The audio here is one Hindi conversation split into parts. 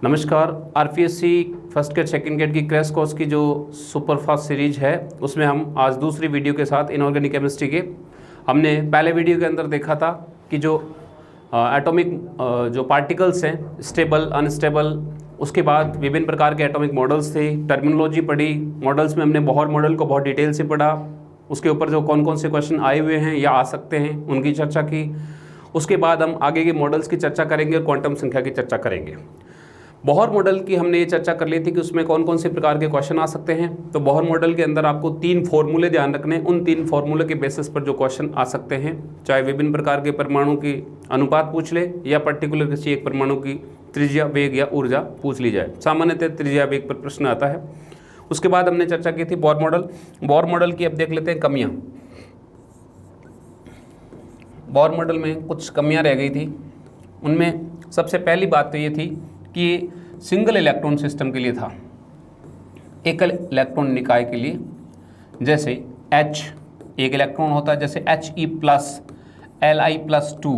नमस्कार। RPSC first grade second grade की क्रैश कोर्स की जो सुपर फास्ट सीरीज है उसमें हम आज दूसरी वीडियो के साथ इनऑर्गेनिक केमिस्ट्री के हमने पहले वीडियो के अंदर देखा था कि जो एटॉमिक जो पार्टिकल्स हैं स्टेबल अनस्टेबल, उसके बाद विभिन्न प्रकार के एटॉमिक मॉडल्स थे, टर्मिनोलॉजी पढ़ी, मॉडल्स में हमने बोहर मॉडल को बहुत डिटेल से पढ़ा, उसके ऊपर जो कौन कौन से क्वेश्चन आए हुए हैं या आ सकते हैं उनकी चर्चा की। उसके बाद हम आगे के मॉडल्स की चर्चा करेंगे और क्वांटम संख्या की चर्चा करेंगे। बोहर मॉडल की हमने ये चर्चा कर ली थी कि उसमें कौन कौन से प्रकार के क्वेश्चन आ सकते हैं। तो बोहर मॉडल के अंदर आपको 3 फॉर्मूले ध्यान रखने, उन 3 फॉर्मूले के बेसिस पर जो क्वेश्चन आ सकते हैं, चाहे विभिन्न प्रकार के परमाणु की अनुपात पूछ ले या पर्टिकुलर किसी एक परमाणु की त्रिज्या, वेग या ऊर्जा पूछ ली जाए। सामान्यतः त्रिज्या वेग पर प्रश्न आता है। उसके बाद हमने चर्चा की थी बोहर मॉडल। बोहर मॉडल की अब देख लेते हैं कमियाँ। बोहर मॉडल में कुछ कमियाँ रह गई थी। उनमें सबसे पहली बात तो ये थी कि सिंगल इलेक्ट्रॉन सिस्टम के लिए था, एकल इलेक्ट्रॉन निकाय के लिए, जैसे H एक इलेक्ट्रॉन होता है, जैसे He+, Li+2,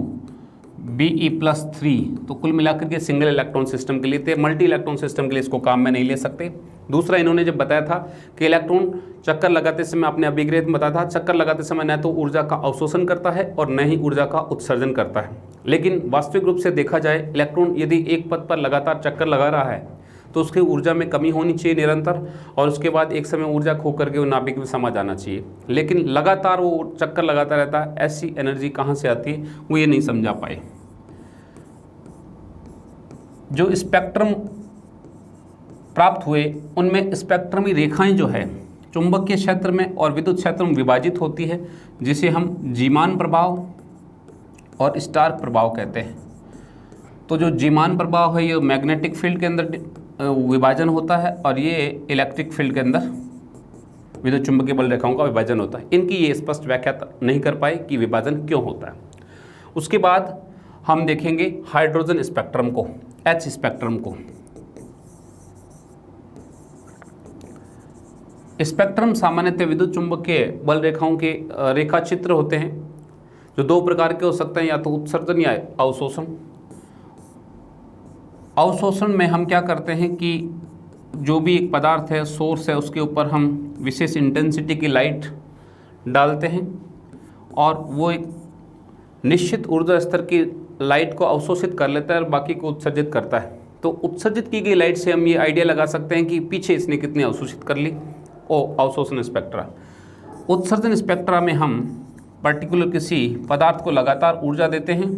Be+3, तो कुल मिलाकर के सिंगल इलेक्ट्रॉन सिस्टम के लिए थे। मल्टी इलेक्ट्रॉन सिस्टम के लिए इसको काम में नहीं ले सकते। दूसरा, इन्होंने जब बताया था कि इलेक्ट्रॉन चक्कर लगाते समय, आपने अभिग्रहित में बताया था, चक्कर लगाते समय न तो ऊर्जा का अवशोषण करता है और न ही ऊर्जा का उत्सर्जन करता है। लेकिन वास्तविक रूप से देखा जाए, इलेक्ट्रॉन यदि एक पथ पर लगातार चक्कर लगा रहा है तो उसकी ऊर्जा में कमी होनी चाहिए निरंतर, और उसके बाद एक समय ऊर्जा खो करके वो नाभिक में समा जाना चाहिए। लेकिन लगातार वो चक्कर लगाता रहता है, ऐसी एनर्जी कहाँ से आती है वो ये नहीं समझा पाए। जो स्पेक्ट्रम प्राप्त हुए उनमें स्पेक्ट्रमी रेखाएं जो है चुंबकीय क्षेत्र में और विद्युत क्षेत्र में विभाजित होती है, जिसे हम जीमान प्रभाव और स्टार्क प्रभाव कहते हैं। तो जो जीमान प्रभाव है ये मैग्नेटिक फील्ड के अंदर विभाजन होता है और ये इलेक्ट्रिक फील्ड के अंदर विद्युत चुंबकीय बल रेखाओं का विभाजन होता है। इनकी ये स्पष्ट व्याख्या नहीं कर पाए कि विभाजन क्यों होता है। उसके बाद हम देखेंगे हाइड्रोजन स्पेक्ट्रम को, H स्पेक्ट्रम को। स्पेक्ट्रम सामान्यतः विद्युत चुंबकीय बल रेखाओं के रेखा चित्र होते हैं, जो 2 प्रकार के हो सकते हैं, या तो उत्सर्जन या अवशोषण। अवशोषण में हम क्या करते हैं कि जो भी एक पदार्थ है, सोर्स है, उसके ऊपर हम विशेष इंटेंसिटी की लाइट डालते हैं और वो एक निश्चित ऊर्जा स्तर की लाइट को अवशोषित कर लेता है और बाकी को उत्सर्जित करता है। तो उत्सर्जित की गई लाइट से हम ये आइडिया लगा सकते हैं कि पीछे इसने कितनी अवशोषित कर ली, अवशोषण स्पेक्ट्रा। उत्सर्जन स्पेक्ट्रा में हम पर्टिकुलर किसी पदार्थ को लगातार ऊर्जा देते हैं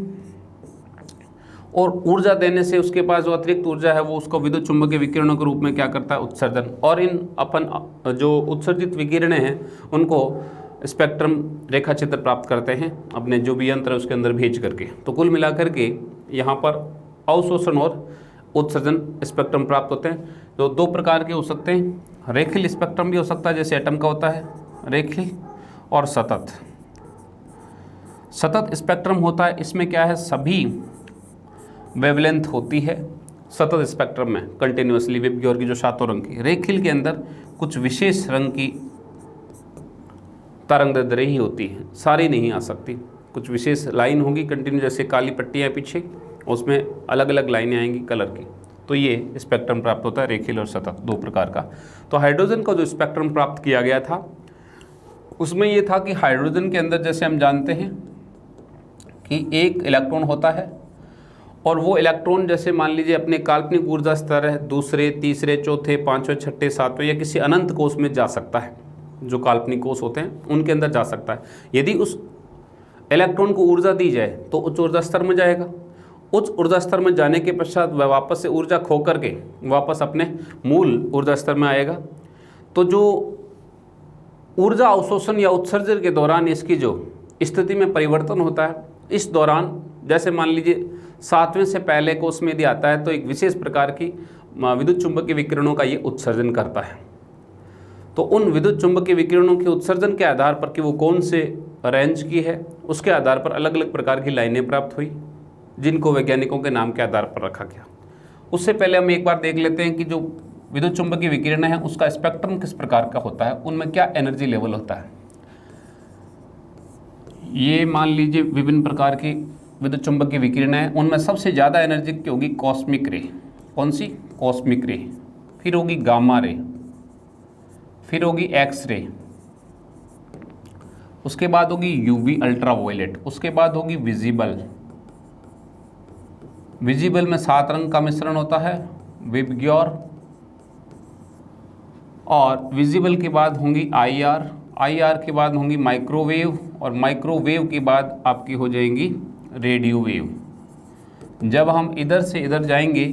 और ऊर्जा देने से उसके पास जो अतिरिक्त ऊर्जा है वो उसको विद्युत चुंबकीय विकिरणों के रूप में क्या करता है, उत्सर्जन। और इन अपन जो उत्सर्जित विकिरणें हैं उनको स्पेक्ट्रम रेखा चित्र प्राप्त करते हैं अपने जो भी यंत्र है उसके अंदर भेज करके। तो कुल मिलाकर के यहाँ पर अवशोषण और उत्सर्जन स्पेक्ट्रम प्राप्त होते हैं, जो 2 प्रकार के हो सकते हैं। रेखीय स्पेक्ट्रम भी हो सकता है, जैसे एटम का होता है रेखीय, और सतत। सतत स्पेक्ट्रम होता है, इसमें क्या है, सभी वेवलेंथ होती है सतत स्पेक्ट्रम में कंटिन्यूसली विबग्योर की जो 7 रंग की। रेखीय के अंदर कुछ विशेष रंग की तरंगदैर्ध्य ही होती है, सारी नहीं आ सकती। कुछ विशेष लाइन होगी कंटिन्यू, जैसे काली पट्टियाँ पीछे, उसमें अलग अलग लाइनें आएंगी कलर की। तो ये स्पेक्ट्रम प्राप्त होता है रेखीय और सतत, 2 प्रकार का। तो हाइड्रोजन का जो स्पेक्ट्रम प्राप्त किया गया था उसमें ये था कि हाइड्रोजन के अंदर जैसे हम जानते हैं कि एक इलेक्ट्रॉन होता है और वो इलेक्ट्रॉन जैसे मान लीजिए अपने काल्पनिक ऊर्जा स्तर है, दूसरे, तीसरे, चौथे, 5वें, 6ठे, 7वें या किसी अनंत कोष में जा सकता है। जो काल्पनिक कोष होते हैं उनके अंदर जा सकता है। यदि उस इलेक्ट्रॉन को ऊर्जा दी जाए तो उच्च ऊर्जा स्तर में जाएगा। उच्च ऊर्जा स्तर में जाने के पश्चात वह वापस से ऊर्जा खो करके वापस अपने मूल ऊर्जा स्तर में आएगा। तो जो ऊर्जा अवशोषण या उत्सर्जन के दौरान इसकी जो स्थिति में परिवर्तन होता है, इस दौरान जैसे मान लीजिए 7वें से पहले कोष में यदि आता है तो एक विशेष प्रकार की विद्युत चुंबकीय विकिरणों का ये उत्सर्जन करता है। तो उन विद्युत चुंबकीय विकिरणों के उत्सर्जन के आधार पर कि वो कौन से रेंज की है, उसके आधार पर अलग अलग प्रकार की लाइनें प्राप्त हुई, जिनको वैज्ञानिकों के नाम के आधार पर रखा गया। उससे पहले हम एक बार देख लेते हैं कि जो विद्युत चुंबकीय विकिरण है उसका स्पेक्ट्रम किस प्रकार का होता है, उनमें क्या एनर्जी लेवल होता है। ये मान लीजिए विभिन्न प्रकार की विद्युत चुंबकीय विकिरण है, उनमें सबसे ज़्यादा एनर्जी की होगी कॉस्मिक रे। कौन सी, कॉस्मिक रे, फिर होगी गामा रे, फिर होगी एक्स रे, उसके बाद होगी यूवी अल्ट्रावायलेट, उसके बाद होगी विजिबल। विजिबल में 7 रंग का मिश्रण होता है, विबग्योर। और विजिबल के बाद होंगी आईआर, आईआर के बाद होंगी माइक्रोवेव, और माइक्रोवेव के बाद आपकी हो जाएंगी रेडियो वेव। जब हम इधर से इधर जाएंगे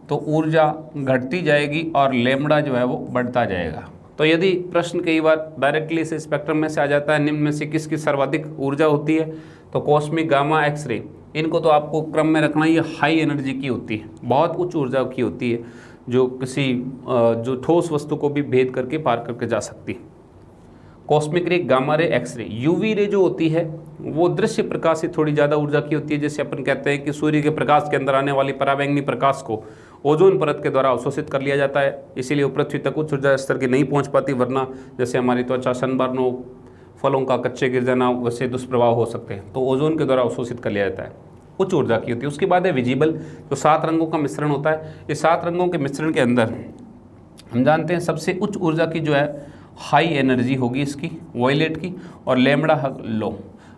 तो ऊर्जा घटती जाएगी और लैम्बडा जो है वो बढ़ता जाएगा। तो यदि प्रश्न कई बार डायरेक्टली से स्पेक्ट्रम में से आ जाता है, निम्न में से किसकी सर्वाधिक ऊर्जा होती है, तो कॉस्मिक, गामा, एक्सरे, इनको तो आपको क्रम में रखना, ये हाई एनर्जी की होती है, बहुत उच्च ऊर्जा की होती है, जो किसी जो ठोस वस्तु को भी भेद करके पार करके जा सकती है। कॉस्मिक रे, gamma ray, x ray. UV ray जो होती है वो दृश्य प्रकाश से थोड़ी ज़्यादा ऊर्जा की होती है। जैसे अपन कहते हैं कि सूर्य के प्रकाश के अंदर आने वाली पराबैंगनी प्रकाश को ओजोन परत के द्वारा अवशोषित कर लिया जाता है, इसीलिए वो पृथ्वी तक उच्च ऊर्जा स्तर की नहीं पहुंच पाती, वरना जैसे हमारी त्वचा, सनबर्न हो, फलों का कच्चे गिर जाना, वैसे दुष्प्रभाव हो सकते हैं, तो ओजोन के द्वारा अवशोषित कर लिया जाता है, उच्च ऊर्जा की होती है। उसके बाद है विजिबल, जो 7 रंगों का मिश्रण होता है। इस 7 रंगों के मिश्रण के अंदर हम जानते हैं सबसे उच्च ऊर्जा की जो है हाई एनर्जी होगी इसकी, वायलेट की, और लैम्बडा लो।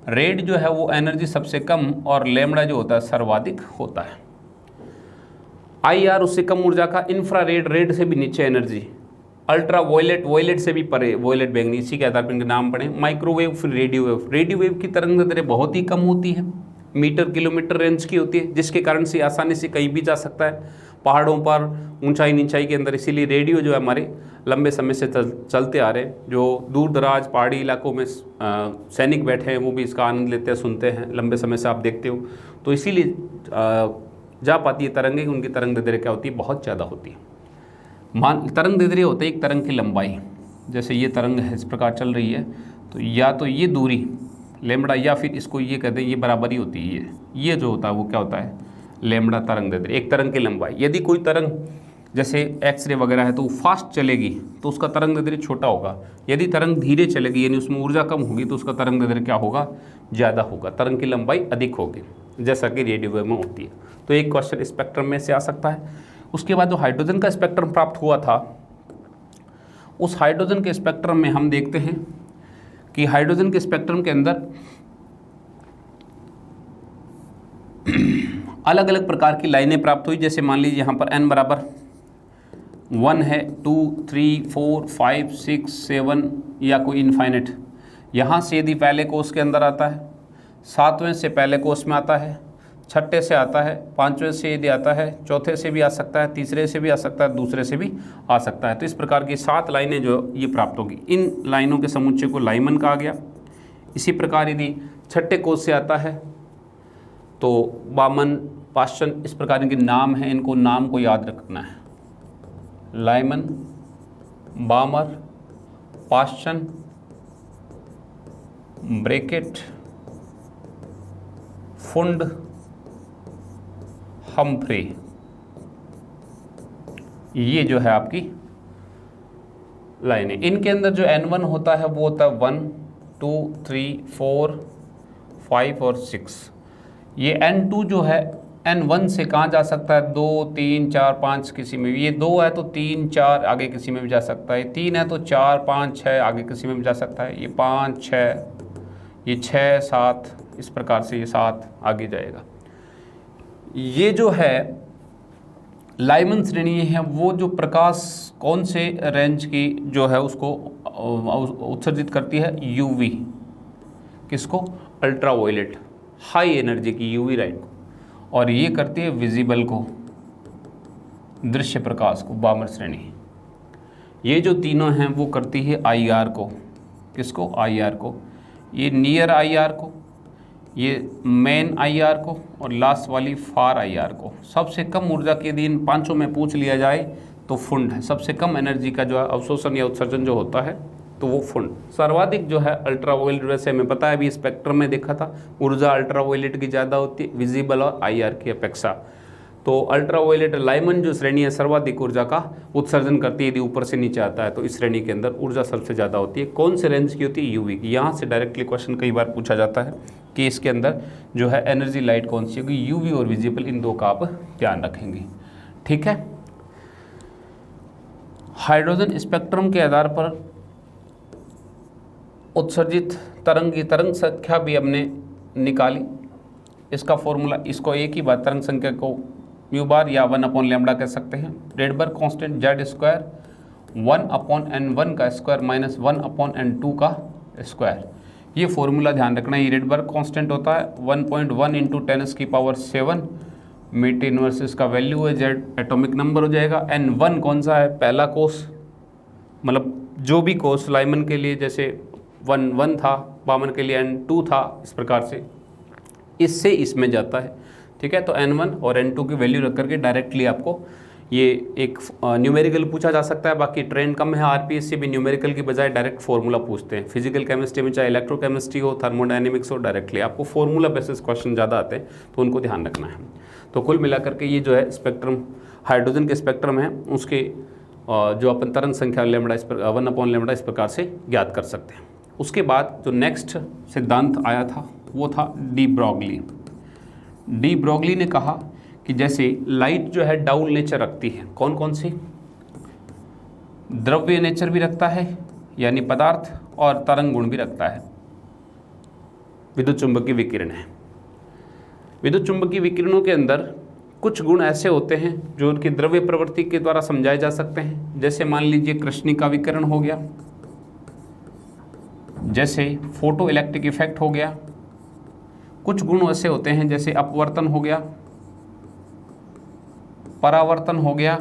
रेड जो है वो एनर्जी सबसे कम और लैम्बडा जो होता है सर्वाधिक होता है। आईआर उससे कम ऊर्जा का, इंफ्रारेड, रेड से भी नीचे एनर्जी, अल्ट्रा वायलेट, वायलेट से भी परे, वायलेट बैंगनी, इसी के आधार पर इनके नाम पड़े, माइक्रोवेव, फिर रेडियो वेव। रेडियो वेव की तरंग दैर्घ्य बहुत ही कम होती है, मीटर किलोमीटर रेंज की होती है, जिसके कारण से आसानी से कहीं भी जा सकता है, पहाड़ों पर, ऊंचाई नीचाई के अंदर। इसीलिए रेडियो जो है हमारे लंबे समय से चलते आ रहे हैं, जो दूर दराज पहाड़ी इलाकों में सैनिक बैठे हैं वो भी इसका आनंद लेते हैं, सुनते हैं, लंबे समय से आप देखते हो, तो इसीलिए जा पाती है तरंगें, उनकी तरंग दैर्घ्य क्या होती है, बहुत ज़्यादा होती है। तरंग दैर्घ्य होता है एक तरंग की लंबाई, जैसे ये तरंग है इस प्रकार चल रही है, तो या तो ये दूरी लैम्बडा, या फिर इसको ये कहते हैं ये बराबरी होती है, ये जो होता है वो क्या होता है, लैम्बडा तरंग दैर्घ्य, एक तरंग की लंबाई। यदि कोई तरंग जैसे एक्सरे वगैरह है तो वो फास्ट चलेगी तो उसका तरंग दैर्घ्य छोटा होगा, यदि तरंग धीरे चलेगी यानी उसमें ऊर्जा कम होगी तो उसका तरंग दैर्घ्य क्या होगा, ज़्यादा होगा, तरंग की लंबाई अधिक होगी, जैसा कि रेडियो वेव में होती है। तो एक क्वेश्चन स्पेक्ट्रम में से आ सकता है। उसके बाद जो हाइड्रोजन का स्पेक्ट्रम प्राप्त हुआ था, उस हाइड्रोजन के स्पेक्ट्रम में हम देखते हैं कि हाइड्रोजन के स्पेक्ट्रम के अंदर अलग अलग प्रकार की लाइनें प्राप्त हुई। जैसे मान लीजिए यहाँ पर n बराबर 1 है, 2, 3, 4, 5, 6, 7 या कोई इनफाइनेट, यहाँ से यदि पहले कोष के अंदर आता है, 7वें से पहले कोष में आता है, 6ठे से आता है, 5वें से यदि आता है, चौथे से भी आ सकता है, तीसरे से भी आ सकता है, दूसरे से भी आ सकता है। तो इस प्रकार की 7 लाइनें जो ये प्राप्त होगी, इन लाइनों के समुच्चय को लाइमन कहा गया। इसी प्रकार यदि 6ठे कोष से आता है तो बामन, पाश्चन, इस प्रकार के नाम हैं, इनको नाम को याद रखना है, लाइमन, बामर, पाश्चन, ब्रैकेट, फुंड, हम्फ्रे, ये जो है आपकी लाइनें। इनके अंदर जो N1 होता है वो होता है 1, 2, 3, 4, 5 और 6। ये N2 जो है N1 से कहाँ जा सकता है, 2, 3, 4, 5 किसी में भी, ये 2 है तो 3, 4 आगे किसी में भी जा सकता है, 3 है तो 4, 5, 6 आगे किसी में भी जा सकता है, ये 5, 6, ये 6, 7, इस प्रकार से ये 7 आगे जाएगा। ये जो है लाइमन श्रेणी है, वो जो प्रकाश कौन से रेंज की जो है उसको उत्सर्जित करती है, यूवी, किसको, अल्ट्रावायलेट, हाई एनर्जी की यूवी लाइट को, और ये करती है विजिबल को, दृश्य प्रकाश को, बामर श्रेणी। ये जो तीनों हैं वो करती है आईआर को, किसको, आईआर को, ये नियर आईआर को, ये मेन आईआर को, और लास्ट वाली फार आईआर को। सबसे कम ऊर्जा के यदि इन पांचों में पूछ लिया जाए तो फुंड है, सबसे कम एनर्जी का जो है अवशोषण या उत्सर्जन जो होता है तो वो फुंड। सर्वाधिक जो है अल्ट्रावायलेट, वैसे हमें पता है अभी स्पेक्ट्रम में देखा था, ऊर्जा अल्ट्रावायलेट की ज़्यादा होती है विजिबल और आईआर की अपेक्षा। तो अल्ट्रावायलेट लाइमन जो श्रेणी है सर्वाधिक ऊर्जा का उत्सर्जन करती है, यदि ऊपर से नीचे आता है तो इस श्रेणी के अंदर ऊर्जा सबसे ज़्यादा होती है। कौन से रेंज की होती है, यूवी की। यहाँ से डायरेक्टली क्वेश्चन कई बार पूछा जाता है कि इसके अंदर जो है एनर्जी लाइट कौन सी होगी, यूवी और विजिबल, इन दो का आप ध्यान रखेंगे। ठीक है, हाइड्रोजन स्पेक्ट्रम के आधार पर उत्सर्जित तरंग की तरंग संख्या भी हमने निकाली। इसका फॉर्मूला, इसको एक ही बात तरंग संख्या को म्यू बार या 1/λ कह सकते हैं। Rydberg constant Z square 1/n1 का स्क्वायर माइनस 1/n2 का स्क्वायर। ये फॉर्मूला ध्यान रखना, ये रेडबर्ग कांस्टेंट होता है 1.1 × 10⁻⁷ मीटर इनवर्स इसका वैल्यू है, जेड एटॉमिक नंबर हो जाएगा। n1 कौन सा है, पहला कोस, मतलब जो भी कोस लाइमन के लिए जैसे 1 था, बामन के लिए n2 था, इस प्रकार से इससे इसमें जाता है। ठीक है, तो n1 और n2 की वैल्यू रख करके डायरेक्टली आपको ये एक न्यूमेरिकल पूछा जा सकता है। बाकी ट्रेंड कम है आरपीएस से भी, न्यूमेरिकल की बजाय डायरेक्ट फार्मूला पूछते हैं। फिजिकल केमिस्ट्री में चाहे इलेक्ट्रोकेमिस्ट्री हो, थर्मोडायनेमिक्स हो, डायरेक्टली आपको फार्मूला बेसिस क्वेश्चन ज़्यादा आते हैं, तो उनको ध्यान रखना है। तो कुल मिलाकर के ये जो है स्पेक्ट्रम, हाइड्रोजन के स्पेक्ट्रम है, उसके जो अपन तरंग संख्या लैम्बडा 1/λ इस प्रकार से ज्ञात कर सकते हैं। उसके बाद जो नेक्स्ट सिद्धांत आया था वो था डी ब्रॉगली। डी ब्रॉगली ने कहा कि जैसे लाइट जो है डाउल नेचर रखती है, कौन कौन सी, द्रव्य नेचर भी रखता है यानी पदार्थ, और तरंग गुण भी रखता है। विद्युत चुंबकीय विकिरण है। विद्युत चुंबकीय विकिरणों के अंदर कुछ गुण ऐसे होते हैं जो उनकी द्रव्य प्रवृत्ति के द्वारा समझाए जा सकते हैं। जैसे मान लीजिए कृष्णिका विकिरण हो गया, जैसे फोटो इलेक्ट्रिक इफेक्ट हो गया। कुछ गुण ऐसे होते हैं जैसे अपवर्तन हो गया, परावर्तन हो गया।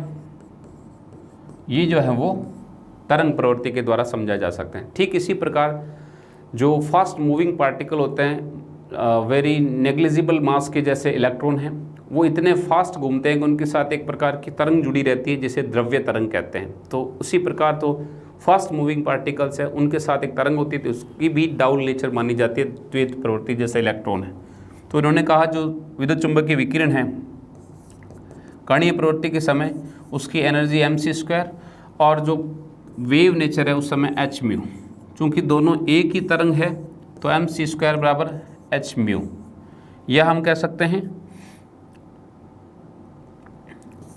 ये जो है वो तरंग प्रवृत्ति के द्वारा समझाए जा सकते हैं। ठीक इसी प्रकार जो फास्ट मूविंग पार्टिकल होते हैं, वेरी नेग्लिजिबल मास के जैसे इलेक्ट्रॉन हैं, वो इतने फास्ट घूमते हैं कि उनके साथ एक प्रकार की तरंग जुड़ी रहती है जिसे द्रव्य तरंग कहते हैं। तो उसी प्रकार तो फास्ट मूविंग पार्टिकल्स है, उनके साथ एक तरंग होती है, तो उसकी भी डाउल नेचर मानी जाती है, द्वैत प्रवृत्ति जैसे इलेक्ट्रॉन है। तो इन्होंने कहा जो विद्युत चुंबकीय विकिरण है कणीय प्रवृत्ति के समय उसकी एनर्जी mc², और जो वेव नेचर है उस समय hν। चूँकि दोनों एक ही तरंग है तो mc² बराबर hν, यह हम कह सकते हैं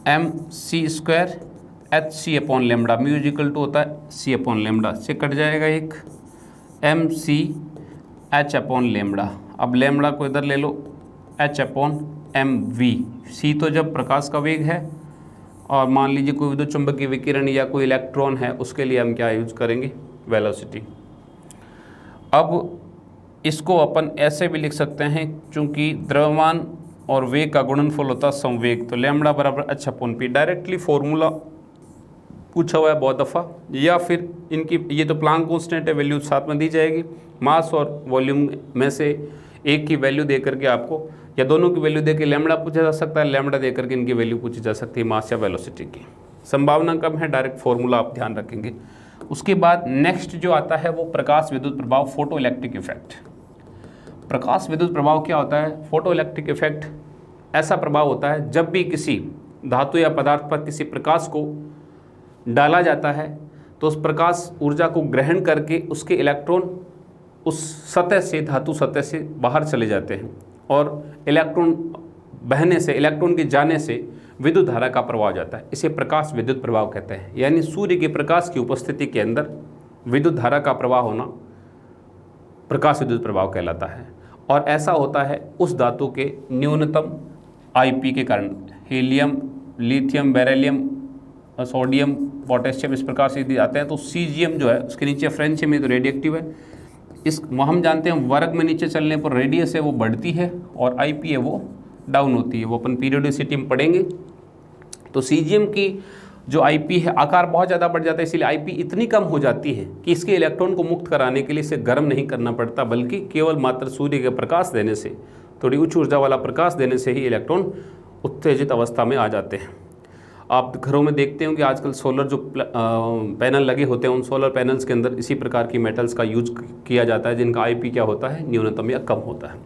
mc² hc/λ, mu equal to होता है c/λ, से कट जाएगा एक mc h/λ। अब लैम्बडा को इधर ले लो, h/mv। c तो जब प्रकाश का वेग है, और मान लीजिए कोई विद्युत चुंबकीय विकिरण या कोई इलेक्ट्रॉन है, उसके लिए हम क्या यूज करेंगे, वेलोसिटी। अब इसको अपन ऐसे भी लिख सकते हैं, चूंकि द्रव्यमान और वेग का गुणनफल होता है संवेग, तो लैम्बडा बराबर h/p। डायरेक्टली फॉर्मूला पूछा हुआ है बहुत दफ़ा, या फिर इनकी ये तो प्लांक कांस्टेंट है, वैल्यू साथ में दी जाएगी। मास और वॉल्यूम में से एक की वैल्यू दे करके आपको, या दोनों की वैल्यू दे के लैम्बडा पूछा जा सकता है, लैम्बडा दे करके इनकी वैल्यू पूछी जा सकती है, मास या वेलोसिटी की। संभावना कम है, डायरेक्ट फॉर्मूला आप ध्यान रखेंगे। उसके बाद नेक्स्ट जो आता है वो प्रकाश विद्युत प्रभाव, फोटो इलेक्ट्रिक इफेक्ट। प्रकाश विद्युत प्रभाव क्या होता है, फोटो इलेक्ट्रिक इफेक्ट ऐसा प्रभाव होता है जब भी किसी धातु या पदार्थ पर किसी प्रकाश को डाला जाता है तो उस प्रकाश ऊर्जा को ग्रहण करके उसके इलेक्ट्रॉन उस सतह से, धातु सतह से बाहर चले जाते हैं, और इलेक्ट्रॉन बहने से, इलेक्ट्रॉन के जाने से विद्युत धारा का प्रवाह हो जाता है। इसे प्रकाश विद्युत प्रभाव कहते हैं। यानी सूर्य के प्रकाश की उपस्थिति के अंदर विद्युत धारा का प्रवाह होना प्रकाश विद्युत प्रभाव कहलाता है। और ऐसा होता है उस धातु के न्यूनतम IP के कारण। Helium, lithium, beryllium, sodium, potassium इस प्रकार से यदि आते हैं तो सीजियम जो है उसके नीचे फ्रेंच में तो रेडिएक्टिव है। इस हम जानते हैं वर्ग में नीचे चलने पर रेडियस है वो बढ़ती है और IP है वो डाउन होती है, वो अपन पीरियोडिसिटी में पढ़ेंगे। तो सीजियम की जो IP है आकार बहुत ज़्यादा बढ़ जाता है, इसलिए IP इतनी कम हो जाती है कि इसके इलेक्ट्रॉन को मुक्त कराने के लिए इसे गर्म नहीं करना पड़ता, बल्कि केवल मात्र सूर्य के प्रकाश देने से, थोड़ी उच्च ऊर्जा वाला प्रकाश देने से ही इलेक्ट्रॉन उत्तेजित अवस्था में आ जाते हैं। आप घरों में देखते हो कि आजकल सोलर जो पैनल लगे होते हैं, उन सोलर पैनल्स के अंदर इसी प्रकार की मेटल्स का यूज किया जाता है जिनका IP क्या होता है, न्यूनतम या कम होता है।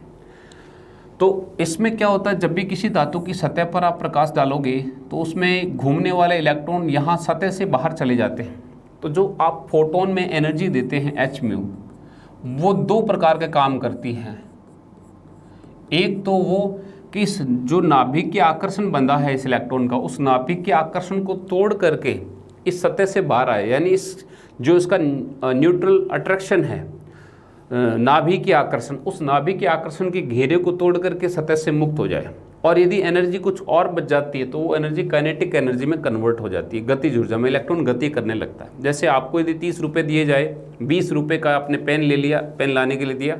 तो इसमें क्या होता है, जब भी किसी धातु की सतह पर आप प्रकाश डालोगे तो उसमें घूमने वाले इलेक्ट्रॉन यहाँ सतह से बाहर चले जाते हैं। तो जो आप फोटोन में एनर्जी देते हैं hν, वो दो प्रकार के काम करती है। एक तो वो कि इस जो नाभिक के आकर्षण बंधा है इस इलेक्ट्रॉन का, उस नाभिक के आकर्षण को तोड़ करके इस सतह से बाहर आए, यानी इस जो इसका न्यूट्रल अट्रैक्शन है, नाभि के आकर्षण, उस नाभि के आकर्षण के घेरे को तोड़ करके सतह से मुक्त हो जाए। और यदि एनर्जी कुछ और बच जाती है तो वो एनर्जी काइनेटिक एनर्जी में कन्वर्ट हो जाती है, गतिज ऊर्जा में इलेक्ट्रॉन गति करने लगता है। जैसे आपको यदि 30 रुपये दिए जाए, 20 रुपये का आपने पेन ले लिया, पेन लाने के लिए दिया,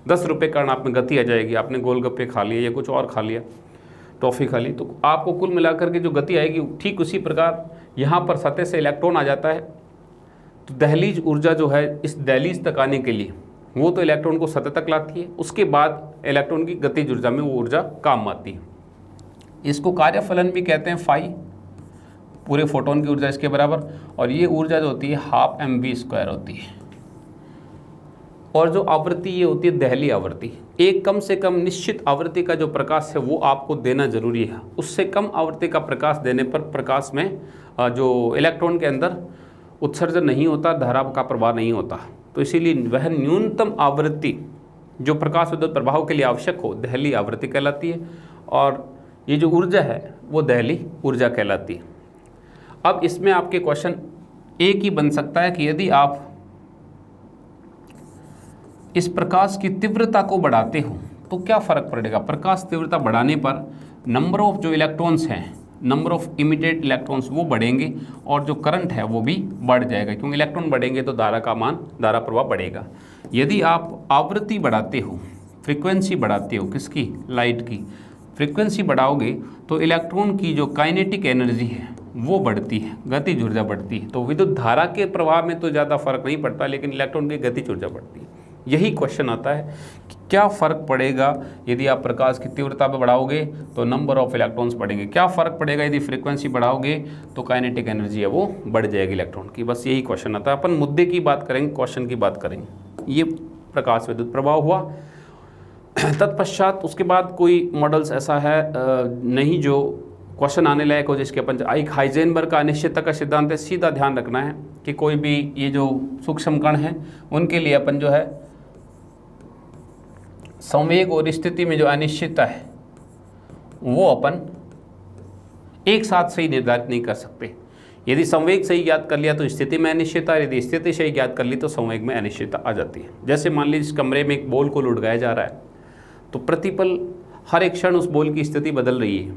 10 रुपये का आप में गति आ जाएगी, आपने गोलगप्पे खा लिए या कुछ और खा लिया, टॉफ़ी खा ली, तो आपको कुल मिलाकर के जो गति आएगी ठीक उसी प्रकार यहाँ पर सतह से इलेक्ट्रॉन आ जाता है। तो दहलीज ऊर्जा जो है इस दहलीज तक आने के लिए वो तो इलेक्ट्रॉन को सतह तक लाती है, उसके बाद इलेक्ट्रॉन की गतिज ऊर्जा में वो ऊर्जा काम आती है। इसको कार्यफलन भी कहते हैं फाई, पूरे फोटोन की ऊर्जा इसके बराबर। और ये ऊर्जा जो होती है 12 mv² होती है। और जो आवृत्ति ये होती है दहली आवृत्ति, एक कम से कम निश्चित आवृत्ति का जो प्रकाश है वो आपको देना जरूरी है। उससे कम आवृत्ति का प्रकाश देने पर प्रकाश में जो इलेक्ट्रॉन के अंदर उत्सर्जन नहीं होता, धारा का प्रवाह नहीं होता। तो इसीलिए वह न्यूनतम आवृत्ति जो प्रकाश विद्युत प्रभाव के लिए आवश्यक हो दहली आवृत्ति कहलाती है। और ये जो ऊर्जा है वो दहली ऊर्जा कहलाती है। अब इसमें आपके क्वेश्चन एक ही बन सकता है कि यदि आप इस प्रकाश की तीव्रता को बढ़ाते हो तो क्या फ़र्क पड़ेगा। प्रकाश तीव्रता बढ़ाने पर नंबर ऑफ जो इलेक्ट्रॉन्स हैं, नंबर ऑफ इमीडिएट इलेक्ट्रॉन्स वो बढ़ेंगे और जो करंट है वो भी बढ़ जाएगा, क्योंकि इलेक्ट्रॉन बढ़ेंगे तो धारा का मान, धारा प्रवाह बढ़ेगा। यदि आप आवृत्ति बढ़ाते हो, फ्रीक्वेंसी बढ़ाते हो, किसकी, लाइट की फ्रीक्वेंसी बढ़ाओगे तो इलेक्ट्रॉन की जो काइनेटिक एनर्जी है वो बढ़ती है, गतिज ऊर्जा बढ़ती है। तो विद्युत धारा के प्रवाह में तो ज़्यादा फर्क नहीं पड़ता, लेकिन इलेक्ट्रॉन की गतिज ऊर्जा बढ़ती है। यही क्वेश्चन आता है कि क्या फ़र्क पड़ेगा यदि आप प्रकाश की तीव्रता पर बढ़ाओगे तो नंबर ऑफ इलेक्ट्रॉन्स बढ़ेंगे, क्या फ़र्क पड़ेगा यदि फ्रीक्वेंसी बढ़ाओगे तो काइनेटिक एनर्जी है वो बढ़ जाएगी इलेक्ट्रॉन की। बस यही क्वेश्चन आता है। अपन मुद्दे की बात करेंगे, क्वेश्चन की बात करेंगे। ये प्रकाश विद्युत प्रभाव हुआ। तत्पश्चात उसके बाद कोई मॉडल्स ऐसा है नहीं जो क्वेश्चन आने लायक हो, जिसके अपन एक हाइजेनबर्ग का अनिश्चितता का सिद्धांत है। सीधा ध्यान रखना है कि कोई भी ये जो सूक्ष्म कण हैं उनके लिए अपन जो है संवेग और स्थिति में जो अनिश्चितता है वो अपन एक साथ सही निर्धारित नहीं कर सकते। यदि संवेग सही ज्ञात कर लिया तो स्थिति में अनिश्चितता, यदि स्थिति सही ज्ञात कर ली तो संवेग में अनिश्चितता आ जाती है। जैसे मान लीजिए इस कमरे में एक बॉल को लुढ़काया जा रहा है तो प्रतिपल हर एक क्षण उस बॉल की स्थिति बदल रही है,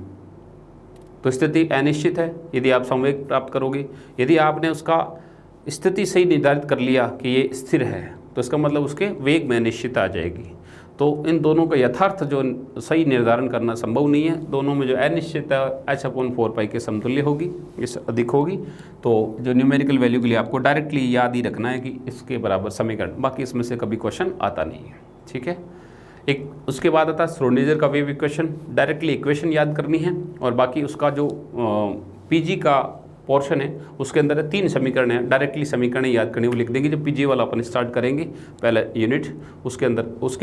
तो स्थिति अनिश्चित है यदि आप संवेग प्राप्त करोगे। यदि आपने उसका स्थिति सही निर्धारित कर लिया कि ये स्थिर है तो इसका मतलब उसके वेग में अनिश्चितता आ जाएगी। तो इन दोनों का यथार्थ जो सही निर्धारण करना संभव नहीं है। दोनों में जो अनिश्चितता h/4π के समतुल्य होगी, इससे अधिक होगी। तो जो न्यूमेरिकल वैल्यू के लिए आपको डायरेक्टली याद ही रखना है कि इसके बराबर समीकरण, बाकी इसमें से कभी क्वेश्चन आता नहीं है, ठीक है। एक उसके बाद आता है श्रोडिंगर का वेव इक्वेशन, डायरेक्टली इक्वेशन याद करनी है। और बाकी उसका जो पीजी का पोर्शन है उसके अंदर 3 समीकरण है, डायरेक्टली समीकरण याद करनी, वो लिख देंगे। जब पीजी वाला अपन स्टार्ट करेंगे पहला यूनिट, उसके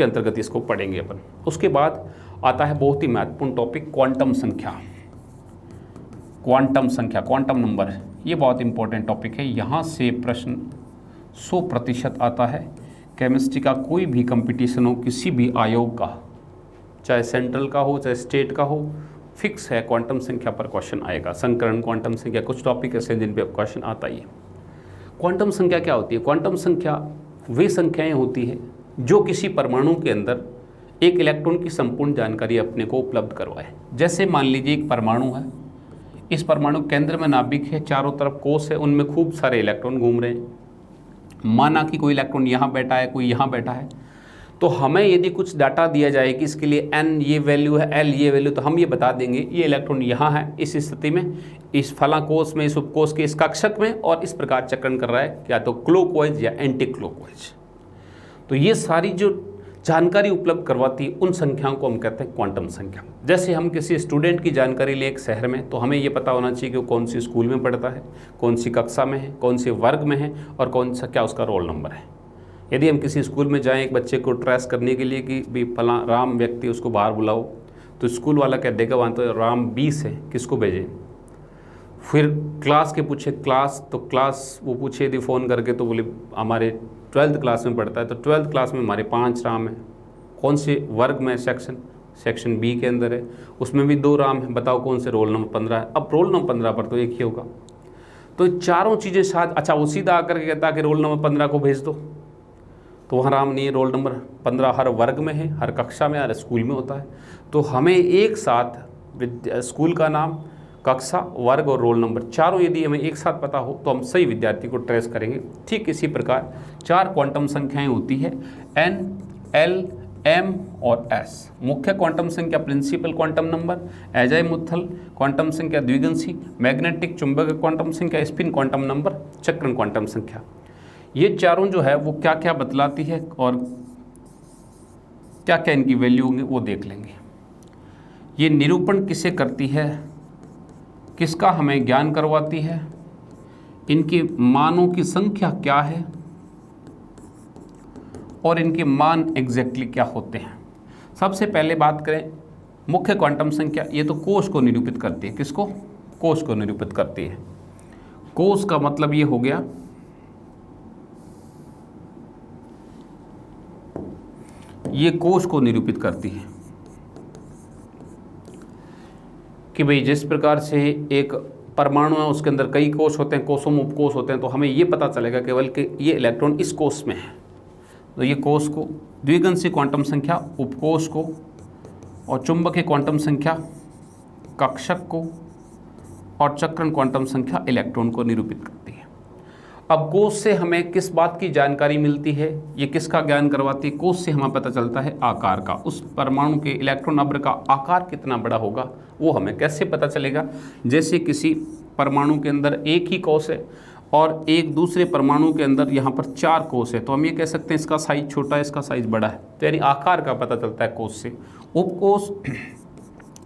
अंतर्गत इसको पढ़ेंगे अपन। उसके बाद आता है बहुत ही महत्वपूर्ण टॉपिक क्वांटम संख्या। क्वांटम संख्या, क्वांटम नंबर, ये बहुत इंपॉर्टेंट टॉपिक है। यहाँ से प्रश्न 100% आता है। केमिस्ट्री का कोई भी कंपटीशन हो, किसी भी आयोग का, चाहे सेंट्रल का हो चाहे स्टेट का हो, फिक्स है क्वांटम संख्या पर क्वेश्चन आएगा। संकरण, क्वांटम संख्या, कुछ टॉपिक ऐसे जिन पे क्वेश्चन आता ही है। क्वांटम संख्या क्या होती है? क्वांटम संख्या वे संख्याएं होती है जो किसी परमाणु के अंदर एक इलेक्ट्रॉन की संपूर्ण जानकारी अपने को उपलब्ध करवाए। जैसे मान लीजिए एक परमाणु है, इस परमाणु केंद्र में नाभिक है, चारों तरफ कोष है, उनमें खूब सारे इलेक्ट्रॉन घूम रहे हैं। माना कि कोई इलेक्ट्रॉन यहाँ बैठा है, कोई यहाँ बैठा है, तो हमें यदि कुछ डाटा दिया जाए कि इसके लिए n ये वैल्यू है, l ये वैल्यू, तो हम ये बता देंगे ये इलेक्ट्रॉन यहाँ है इस स्थिति में, इस फला कोष में, इस उपकोष के इस कक्षक में, और इस प्रकार चक्रण कर रहा है, या तो क्लॉकवाइज या एंटी क्लॉकवाइज। तो ये सारी जो जानकारी उपलब्ध करवाती है उन संख्याओं को हम कहते हैं क्वांटम संख्या। जैसे हम किसी स्टूडेंट की जानकारी ले एक शहर में, तो हमें ये पता होना चाहिए कि वो कौन सी स्कूल में पढ़ता है, कौन सी कक्षा में है, कौन से वर्ग में है, और कौन सा क्या उसका रोल नंबर है। यदि हम किसी स्कूल में जाएं एक बच्चे को ट्रेस करने के लिए कि भी फला राम व्यक्ति उसको बाहर बुलाओ, तो स्कूल वाला कह देगा वहाँ तो राम 20 है, किसको भेजें। फिर क्लास के पूछे क्लास, तो क्लास वो पूछे यदि फ़ोन करके तो बोले हमारे 12th क्लास में पढ़ता है, तो 12th क्लास में हमारे 5 राम हैं। कौन से वर्ग में? सेक्शन बी के अंदर है, उसमें भी 2 राम हैं, बताओ कौन से? रोल नंबर 15 है। अब रोल नंबर 15 पर तो एक ही होगा। तो चारों चीज़ें साथ, अच्छा वो सीधा आकर के कहता है कि रोल नंबर 15 को भेज दो, तो वहाँ राम नहीं है, रोल नंबर 15 हर वर्ग में है, हर कक्षा में, हर स्कूल में होता है। तो हमें एक साथ स्कूल का नाम, कक्षा, वर्ग और रोल नंबर चारों यदि हमें एक साथ पता हो तो हम सही विद्यार्थी को ट्रेस करेंगे। ठीक इसी प्रकार 4 क्वांटम संख्याएं होती है, n, l, m और s। मुख्य क्वांटम संख्या principal quantum number, azimuthal quantum संख्या द्विगंशी, मैग्नेटिक चुंबक क्वांटम संख्या, स्पिन क्वांटम नंबर, चक्रण क्वांटम संख्या। ये चारों जो है वो क्या क्या बतलाती है और क्या क्या इनकी वैल्यू होंगे वो देख लेंगे। ये निरूपण किसे करती है, किसका हमें ज्ञान करवाती है, इनके मानों की संख्या क्या है और इनके मान एग्जैक्टली क्या होते हैं। सबसे पहले बात करें मुख्य क्वांटम संख्या, ये तो कोश को निरूपित करती है। किसको? कोश को निरूपित करती है। कोश का मतलब ये हो गया ये कोश को निरूपित करती है कि भाई जिस प्रकार से एक परमाणु है उसके अंदर कई कोश होते हैं, कोशों में उपकोश होते हैं, तो हमें ये पता चलेगा केवल कि ये इलेक्ट्रॉन इस कोश में है। तो ये कोश को, द्विगंशी क्वांटम संख्या उपकोश को, और चुंबकीय क्वांटम संख्या कक्षक को, और चक्रण क्वांटम संख्या इलेक्ट्रॉन को निरूपित करती है। अब कोश से हमें किस बात की जानकारी मिलती है, ये किसका ज्ञान करवाती है? कोश से हमें पता चलता है आकार का, उस परमाणु के इलेक्ट्रॉन अब्र का आकार कितना बड़ा होगा वो हमें कैसे पता चलेगा। जैसे किसी परमाणु के अंदर एक ही कोश है और एक दूसरे परमाणु के अंदर यहाँ पर 4 कोश है, तो हम ये कह सकते हैं इसका साइज छोटा है, इसका साइज बड़ा है, तो यानी आकार का पता चलता है कोश से।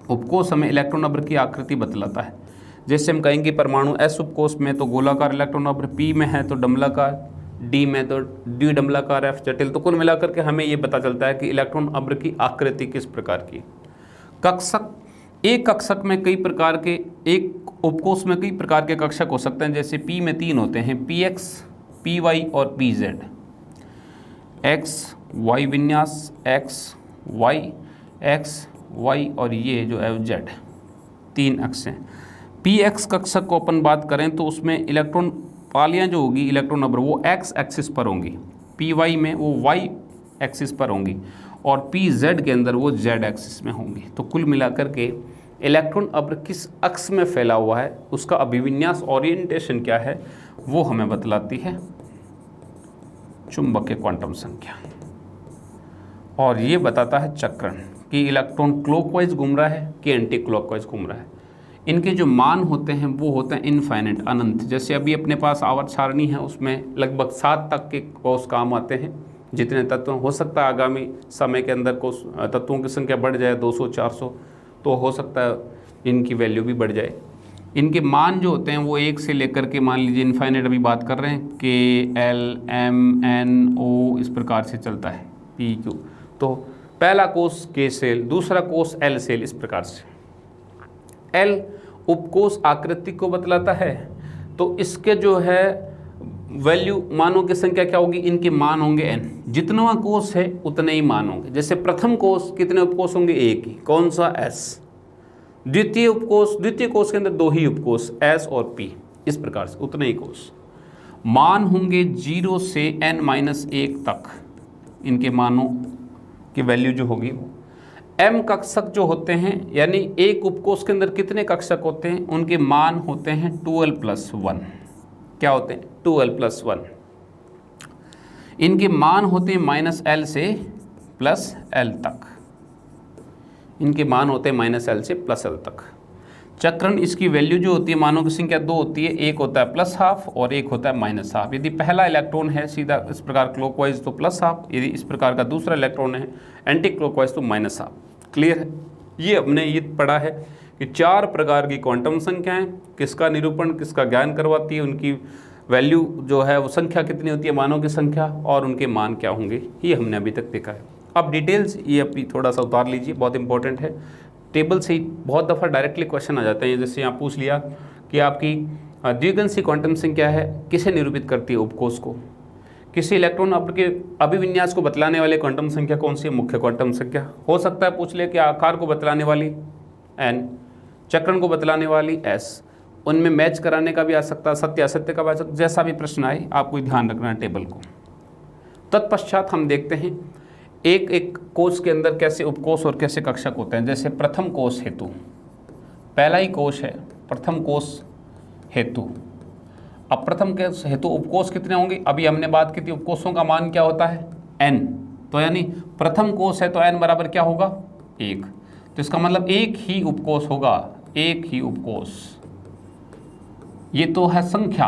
उपकोश हमें इलेक्ट्रॉन अब्र की आकृति बतलाता है। जैसे हम कहेंगे परमाणु S उपकोश में तो गोलाकार इलेक्ट्रॉन अब्र, P में है तो डमलाकार, D में तो द्विडमलाकार, F जटिल। तो कुल मिलाकर के हमें ये पता चलता है कि इलेक्ट्रॉन अब्र की आकृति किस प्रकार की। कक्षक, एक कक्षक में कई प्रकार के, एक उपकोश में कई प्रकार के कक्षक हो सकते हैं। जैसे P में 3 होते हैं, PX, PY और PZ। X Y विन्यास, X Y और ये जो है Z, 3 अक्ष हैं। PX कक्षक को अपन बात करें तो उसमें इलेक्ट्रॉन पालियाँ जो होगी इलेक्ट्रॉन अब्र वो X एक्सिस पर होंगी, PY में वो Y एक्सिस पर होंगी, और PZ के अंदर वो Z एक्सिस में होंगी। तो कुल मिलाकर के इलेक्ट्रॉन अब्र किस अक्ष में फैला हुआ है, उसका अभिविन्यास ओरिएंटेशन क्या है, वो हमें बतलाती है चुंबकीय क्वांटम संख्या। और ये बताता है चक्रण कि इलेक्ट्रॉन क्लॉकवाइज घूम रहा है कि एंटी क्लॉकवाइज घूम रहा है। इनके जो मान होते हैं वो होते हैं इनफाइनाइट, अनंत। जैसे अभी अपने पास आवर्त सारणी है, उसमें लगभग 7 तक के कोश काम आते हैं। जितने तत्व हो सकता है आगामी समय के अंदर कोश तत्वों की संख्या बढ़ जाए 200 400, तो हो सकता है इनकी वैल्यू भी बढ़ जाए। इनके मान जो होते हैं वो 1 से लेकर के, मान लीजिए इनफाइनाइट अभी बात कर रहे हैं, K, L, M, N, O इस प्रकार से चलता है, P, Q। तो पहला कोश K सेल, दूसरा कोश L सेल, इस प्रकार से। L उपकोश आकृति को बतलाता है, तो इसके जो है वैल्यू, मानों की संख्या क्या होगी, इनके मान होंगे n। जितना कोश है उतने ही मान होंगे। जैसे प्रथम कोश कितने उपकोश होंगे, 1 ही, कौन सा, S। द्वितीय कोश के अंदर 2 ही उपकोश, S और P, इस प्रकार से उतने ही कोश। मान होंगे 0 से n-1 तक, इनके मानों की वैल्यू जो होगी। M कक्षक जो होते हैं, यानी एक उपकोश के अंदर कितने कक्षक होते हैं, उनके मान होते हैं 12+1। क्या होते हैं, 12+1। इनके मान होते हैं -L से +L तक, इनके मान होते हैं -L से +L तक। चक्रण, इसकी वैल्यू जो होती है, मानों की संख्या 2 होती है, एक होता है +12 और एक होता है -12। यदि पहला इलेक्ट्रॉन है सीधा इस प्रकार क्लॉकवाइज तो +12, यदि इस प्रकार का दूसरा इलेक्ट्रॉन है एंटी क्लॉकवाइज तो -12। क्लियर है। ये हमने ये पढ़ा है कि 4 प्रकार की क्वांटम संख्याएं किसका निरूपण, किसका ज्ञान करवाती है, उनकी वैल्यू जो है वो संख्या कितनी होती है, मानों की संख्या, और उनके मान क्या होंगे, ये हमने अभी तक देखा है। अब डिटेल्स ये अभी थोड़ा सा उतार लीजिए, बहुत इंपॉर्टेंट है। टेबल से ही बहुत दफ़ा डायरेक्टली क्वेश्चन आ जाते हैं। जैसे यहाँ पूछ लिया कि आपकी द्विगंशी क्वांटम संख्या है, किसे निरूपित करती है, उपकोश को। किसी इलेक्ट्रॉन अब्र के अभिविन्यास को बतलाने वाले क्वांटम संख्या कौन सी है, मुख्य क्वांटम संख्या। हो सकता है पूछ ले कि आकार को बतलाने वाली N, चक्रण को बतलाने वाली S, उनमें मैच कराने का भी आ सकता है, सत्य असत्य का भी आ सकता है, जैसा भी प्रश्न आए आपको ध्यान रखना है टेबल को। तत्पश्चात हम देखते हैं एक एक कोश के अंदर कैसे उपकोष और कैसे कक्षक होते हैं। जैसे प्रथम कोश हेतु, पहला ही कोश है प्रथम कोश हेतु। अब प्रथम कोश हेतु उपकोष कितने होंगे, अभी हमने बात की थी उपकोषों का मान क्या होता है n, तो यानी प्रथम कोश है तो n बराबर क्या होगा 1, तो इसका मतलब एक ही उपकोष होगा, एक ही उपकोष। ये तो है संख्या।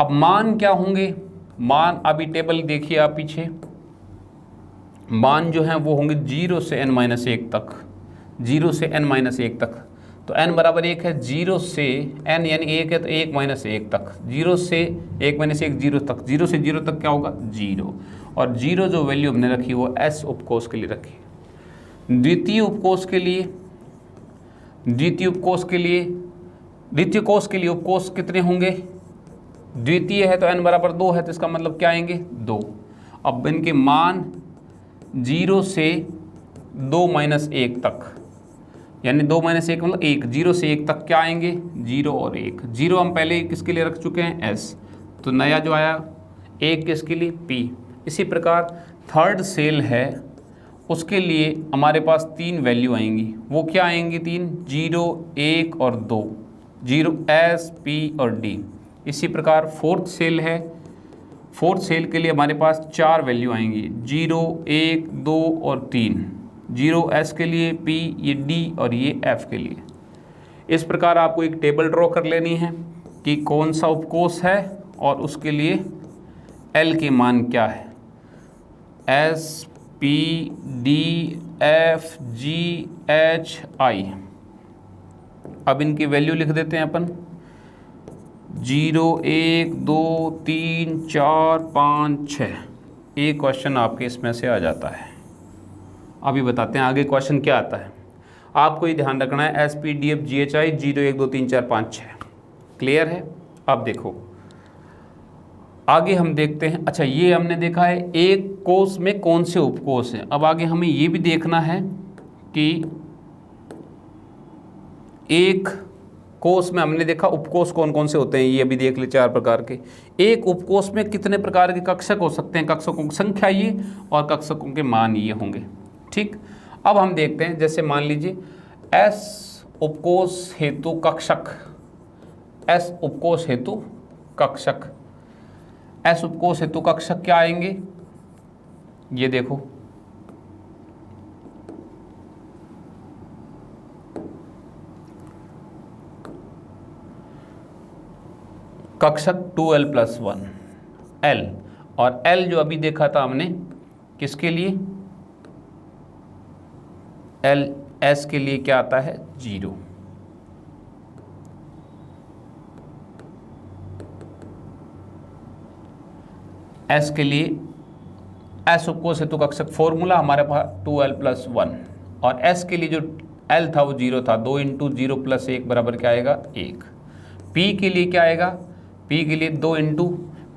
अब मान क्या होंगे, मान अभी टेबल देखिए आप पीछे, मान जो है वो होंगे 0 से n-1 तक, 0 से n-1 तक। तो n बराबर 1 है, 0 से n यानी 1 है तो 1-1 तक, 0 से 1-1 0 तक, 0 से 0 तक क्या होगा 0, और 0 जो वैल्यू हमने रखी वो s उपकोष के लिए रखी। द्वितीय उपकोष के लिए, द्वितीय उपकोष के लिए, द्वितीय कोष के लिए उपकोष कितने होंगे, द्वितीय है तो n बराबर 2 है, तो इसका मतलब क्या आएंगे 2। अब इनके मान 0 से 2-1 तक, यानी 2-1 मतलब 1, 0 से 1 तक क्या आएंगे 0 और 1। 0 हम पहले किसके लिए रख चुके हैं s, तो नया जो आया 1 किसके लिए p। इसी प्रकार थर्ड सेल है उसके लिए हमारे पास 3 वैल्यू आएंगी, वो क्या आएंगी 3, 0, 1 और 2, 0 s p और d। इसी प्रकार फोर्थ सेल है, फोर्थ सेल के लिए हमारे पास 4 वैल्यू आएंगी, 0, 1, 2 और 3, 0 s के लिए, p, ये d और ये f के लिए। इस प्रकार आपको एक टेबल ड्रॉ कर लेनी है कि कौन सा उपकोष है और उसके लिए l के मान क्या है, s p d f g h i। अब इनकी वैल्यू लिख देते हैं अपन, 0, 1, 2, 3, 4, 5, 6। एक क्वेश्चन आपके इसमें से आ जाता है। अभी बताते हैं आगे क्वेश्चन क्या आता है। आपको ये ध्यान रखना है S P D F G H I 0, 1, 2, 3, 4, 5, 6 clear है। अब देखो आगे हम देखते हैं। अच्छा ये हमने देखा है एक कोष में कौन से उपकोष हैं। अब आगे हमें ये भी देखना है कि एक कोष में हमने देखा उपकोष कौन कौन से होते हैं, ये अभी देख ले 4 प्रकार के। एक उपकोष में कितने प्रकार के कक्षक हो सकते हैं, कक्षकों की संख्या ये और कक्षकों के मान ये होंगे। ठीक, अब हम देखते हैं जैसे मान लीजिए एस उपकोष हेतु कक्षक, एस उपकोष हेतु कक्षक, एस उपकोष हेतु कक्षक क्या आएंगे, ये देखो कक्षक 2l+1 l, और l जो अभी देखा था हमने किसके लिए, l s के लिए क्या आता है 0। s के लिए s उपकोष हेतु कक्षक फॉर्मूला हमारे पास 2l+1, और s के लिए जो l था वो 0 था, 2 × 0 + 1 बराबर क्या आएगा 1। p के लिए क्या आएगा, p के लिए 2 ×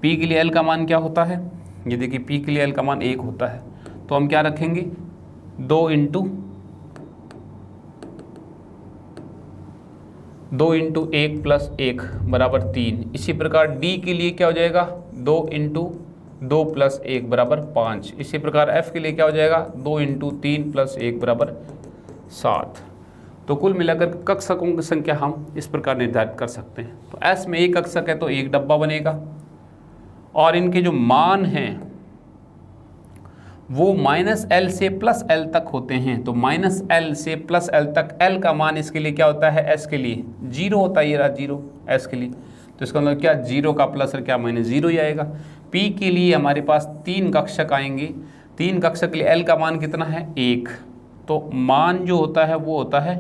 p के लिए l का मान क्या होता है, ये देखिए p के लिए l का मान 1 होता है, तो हम क्या रखेंगे 2 × 1 + 1 बराबर 3। इसी प्रकार d के लिए क्या हो जाएगा 2 × 2 + 1 बराबर 5। इसी प्रकार f के लिए क्या हो जाएगा 2 × 3 + 1 बराबर 7। तो कुल मिलाकर कक्षकों की संख्या हम इस प्रकार निर्धारित कर सकते हैं। तो S में एक कक्षक है तो एक डब्बा बनेगा, और इनके जो मान हैं वो -l से +l तक होते हैं। तो -l से +l तक l का मान इसके लिए क्या होता है, s के लिए 0 होता है, ये रहा 0 s के लिए। तो इसका मतलब क्या 0 का प्लस और क्या -0 ही आएगा। p के लिए हमारे पास 3 कक्षक आएंगे, 3 कक्षक के लिए l का मान कितना है 1। तो मान जो होता है वो होता है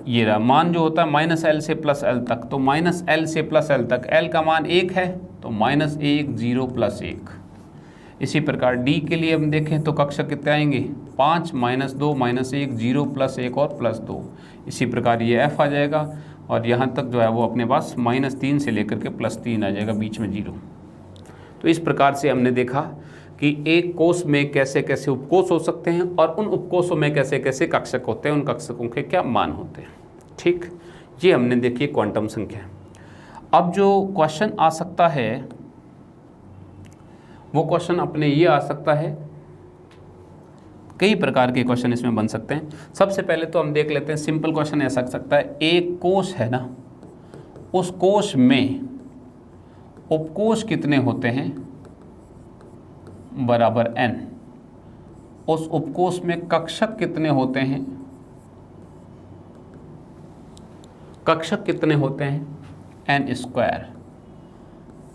ये रहा, मान जो होता है -l से +l तक। तो -l से +l तक l का मान 1 है, तो -1 0 + 1। इसी प्रकार d के लिए हम देखें तो कक्षक कितने आएंगे 5 -2 -1 0 + 1 और +2। इसी प्रकार ये f आ जाएगा, और यहाँ तक जो है वो अपने पास -3 से लेकर के +3 आ जाएगा, बीच में 0। तो इस प्रकार से हमने देखा कि एक कोष में कैसे कैसे उपकोष हो सकते हैं, और उन उपकोषों में कैसे कैसे कक्षक होते हैं, उन कक्षकों के क्या मान होते हैं। ठीक, ये हमने देखी क्वांटम संख्या। अब जो क्वेश्चन आ सकता है वो क्वेश्चन अपने ये आ सकता है, कई प्रकार के क्वेश्चन इसमें बन सकते हैं। सबसे पहले तो हम देख लेते हैं, सिंपल क्वेश्चन ऐसा सकता है, एक कोश है ना, उस कोश में उपकोश कितने होते हैं बराबर n, उस उपकोश में कक्षक कितने होते हैं, कक्षक कितने होते हैं n स्क्वायर,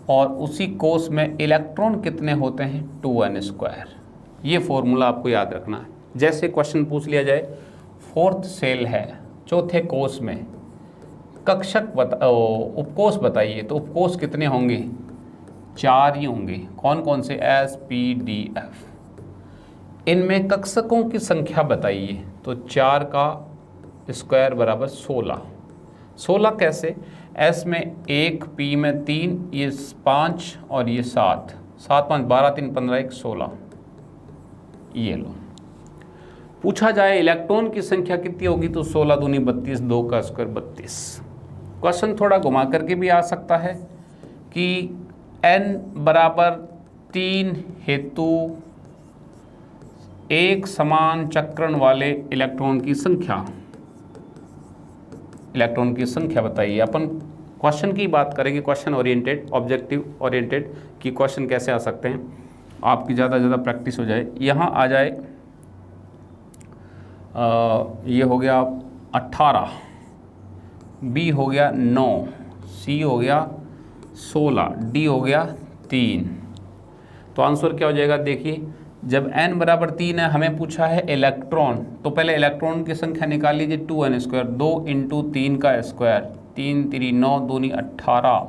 और उसी कोश में इलेक्ट्रॉन कितने होते हैं 2n स्क्वायर। ये फॉर्मूला आपको याद रखना है। जैसे क्वेश्चन पूछ लिया जाए, फोर्थ सेल है चौथे कोश में, कक्षक उपकोश बताइए, तो उपकोश कितने होंगे, 4 ही होंगे। कौन कौन से, S P D F। इनमें कक्षकों की संख्या बताइए, तो 4 का स्क्वायर बराबर 16। 16 कैसे, S में 1, P में 3, ये 5 और ये 7, 7 5 12 3 15 1 16। ये लो। पूछा जाए इलेक्ट्रॉन की संख्या कितनी होगी, तो 16 दूनी 32, 2 का स्क्वायर 32। क्वेश्चन थोड़ा घुमा करके भी आ सकता है कि n बराबर 3 हेतु एक समान चक्रण वाले इलेक्ट्रॉन की संख्या, इलेक्ट्रॉन की संख्या बताइए। अपन क्वेश्चन की बात करेंगे, क्वेश्चन ओरिएंटेड, ऑब्जेक्टिव ओरिएंटेड कि क्वेश्चन कैसे आ सकते हैं, आपकी ज़्यादा से ज़्यादा प्रैक्टिस हो जाए। यहाँ आ जाए, ये हो गया 18, B हो गया 9, C हो गया 16, D हो गया 3। तो आंसर क्या हो जाएगा, देखिए जब n बराबर 3 है, हमें पूछा है इलेक्ट्रॉन, तो पहले इलेक्ट्रॉन की संख्या निकाल लीजिए, 2n स्क्वायर, 2 इंटू 3 का स्क्वायर, 3 3 9 दूनी 18।